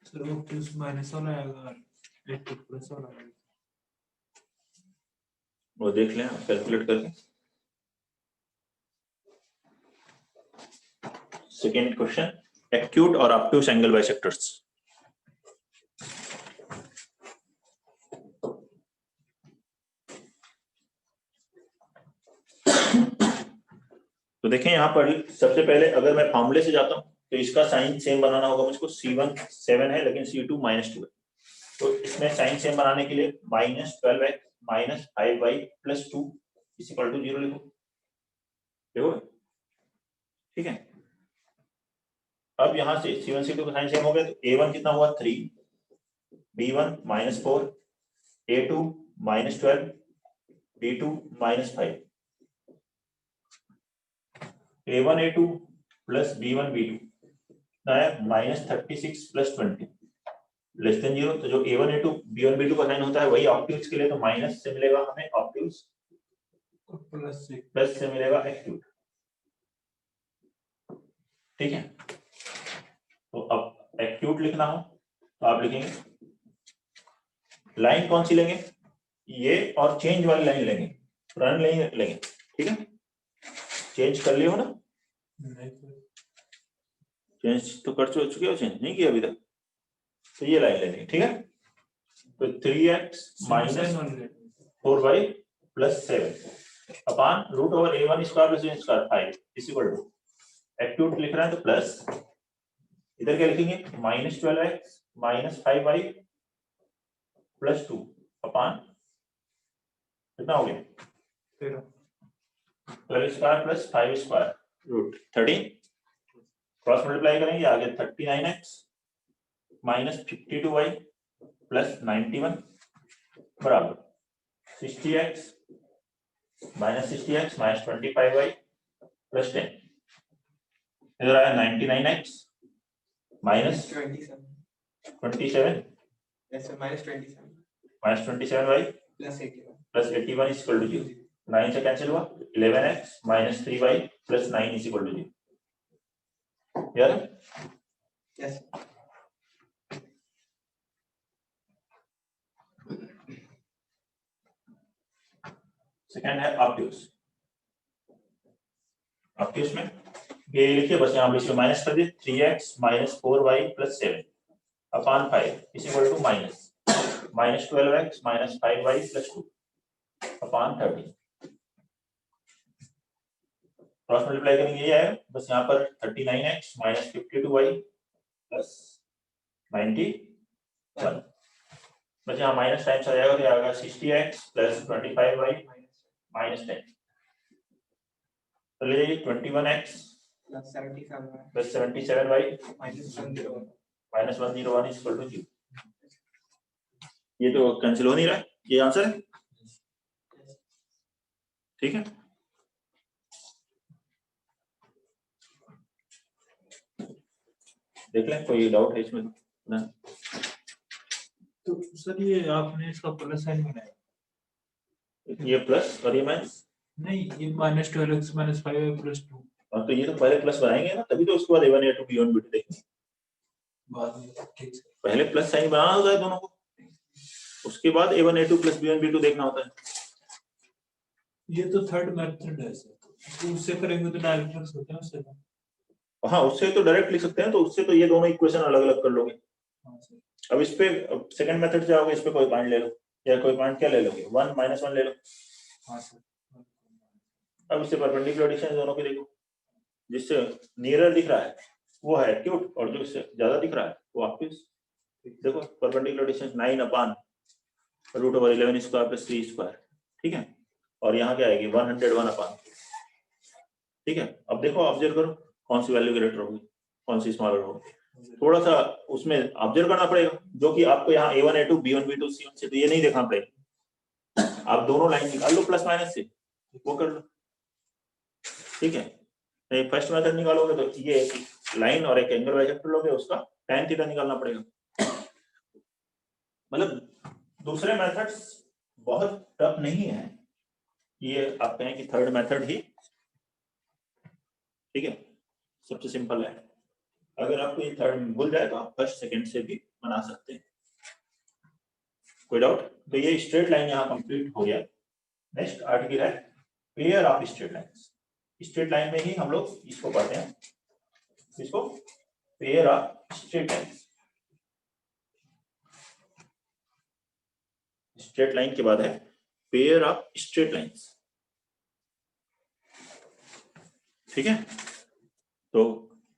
Speaker 2: सर वो प्लस माइनस वाला आएगा 8 प्लस वाला
Speaker 1: वो देख लें आप कैलकुलेट करके। सेकेंड क्वेश्चन, एक्यूट और ऑब्ट्यूस एंगल बाइसेक्टर्स। तो देखें यहाँ पर सबसे पहले अगर मैं फॉर्मूले से जाता हूँ तो इसका साइन सेम बनाना होगा मुझको। C1 7 है लेकिन C2 -2 है, तो इसमें साइन सेम बनाने के लिए -12x - 5y + 2 = 0 लिखो। देखो ठीक है। अब यहाँ से C1 C2 का साइन सेम हो गया तो A1 कितना हुआ 3, B1 -4, A2 -12, B2 -5। A1 A2 + B1 B2 -36 + 20 < 0। तो जो A1 A2 B1 B2 का साइन होता है वही ऑब्ट्यूस के लिए, तो माइनस से मिलेगा हमें ऑब्ट्यूस, प्लस से मिलेगा एक्यूट। ठीक है, तो अब एक्यूट लिखना हो तो आप लिखेंगे, लाइन कौन सी लेंगे, ये और चेंज वाली लाइन लेंगे, पुरानी लाइन लेंगे। ठीक है, चेंज कर लियो ना, चेंज तो कर चुके हो, चेंज नहीं किया अभी तक, तो ये लाइन लेनी। ठीक है, तो 3x - 4y + 7 upon √A1² + A square 5 = acute लिख रहा है तो प्लस, इधर क्या लिखेंगे -12x - 5y + 2 अपॉन कितना हो गया 12² + 5² √13। क्रॉस मल्टीप्लाई करेंगे, आगे 39x - 52y + 91 बराबर 60x - 60x - 25y + 10। इधर आया 99x -
Speaker 5: 27
Speaker 1: 27
Speaker 5: yes sir -27
Speaker 1: - 27y
Speaker 5: + 81
Speaker 1: + 81 = 0। 9 से कैंसिल हुआ, 11x - 3y + 9 = 0। यार
Speaker 5: yes
Speaker 1: सेकंड है ऑब्ट्यूस। ऑब्ट्यूस में ये लिखिए, बस यहाँ बीच में माइनस कर दिए, 3x - 4y + 7 upon 5 = -12x - 5y + 2 upon 13। Cross multiply करेंगे ये आएगा, बस यहाँ पर 39x - 52y + 91, बस यहाँ माइनस टाइम्स आ जाएगा तो आएगा 60x + 25y - 10। तो ले जाइए 21x + 77y - 101 = 0। ये तो कैंसिल हो नहीं रहा है, ये आंसर है। ठीक है, देख लें कोई डाउट है इसमें ना।
Speaker 2: तो सर ये आपने इसका प्लस साइन बनाया,
Speaker 1: ये प्लस और ये माइनस,
Speaker 2: नहीं ये -12x - 5y + 2
Speaker 1: और तो ये तो पहले प्लस बनाएंगे ना, तभी तो उसके बाद A1 A2 B1 B2 देखेंगे।
Speaker 2: बाद में, ठीक है
Speaker 1: पहले प्लस साइन बनाना होता है दोनों को, उसके बाद A1 A2 + B1 B2 देखना होता है।
Speaker 2: ये तो थर्ड मेथड है सर, तो उससे करेंगे तो डायरेक्ट लिख सकते हैं उससे तो।
Speaker 1: हाँ, उससे तो डायरेक्ट लिख सकते हैं, तो उससे तो ये दोनों इक्वेशन अलग अलग कर लोगे।
Speaker 2: हाँ सर,
Speaker 1: अब इस पे सेकंड मेथड से आओगे, इस पे कोई पॉइंट ले लो, या कोई पॉइंट क्या ले लोगे 1 - 1 ले लो।
Speaker 2: हाँ सर,
Speaker 1: अब इससे परपेंडिकुलर डिस्टेंस दोनों के देखो, जिससे नियरर दिख रहा है वो है एक्यूट, और जो इससे ज्यादा दिख रहा है वो ऑब्ट्यूस। देखो परपेंडिकुलर डिस्टेंस 9 अपॉन √11² + 3²। ठीक है, और यहाँ क्या आएगी 101 अपॉन। ठीक है, अब देखो ऑब्जर्व करो कौन सी वैल्यू ग्रेटर होगी, कौन सी स्मॉलर होगी, थोड़ा सा उसमें ऑब्जर्व करना पड़ेगा, जो कि आपको यहाँ A1 A2 B1 B2 C1 से तो ये नहीं देखना पड़ेगा। आप दोनों लाइन निकाल लो प्लस माइनस से, वो कर लो। ठीक है, फर्स्ट मेथड निकालोगे तो ये एक लाइन और एक एंगल बाइसेक्टर लोगे, उसका tan थीटा निकालना पड़ेगा। मतलब दूसरे मेथड्स बहुत टफ नहीं है, ये आप कहें कि थर्ड मेथड ही ठीक है सबसे सिंपल है। अगर आपको ये थर्ड भूल जाए तो आप फर्स्ट सेकंड से भी बना सकते हैं। कोई डाउट? तो ये स्ट्रेट लाइन यहाँ कंप्लीट हो गया। नेक्स्ट आर्टिकल है pair of straight lines. Straight line में ही हम लोग इसको पढ़ते हैं, इसको pair of straight lines. Straight line के बाद है पेयर ऑफ स्ट्रेट लाइंस। ठीक है, तो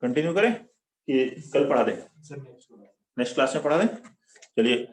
Speaker 1: कंटिन्यू करें कि कल पढ़ा दें?
Speaker 2: सर नेक्स्ट
Speaker 1: नेक्स्ट क्लास में पढ़ा दें? चलिए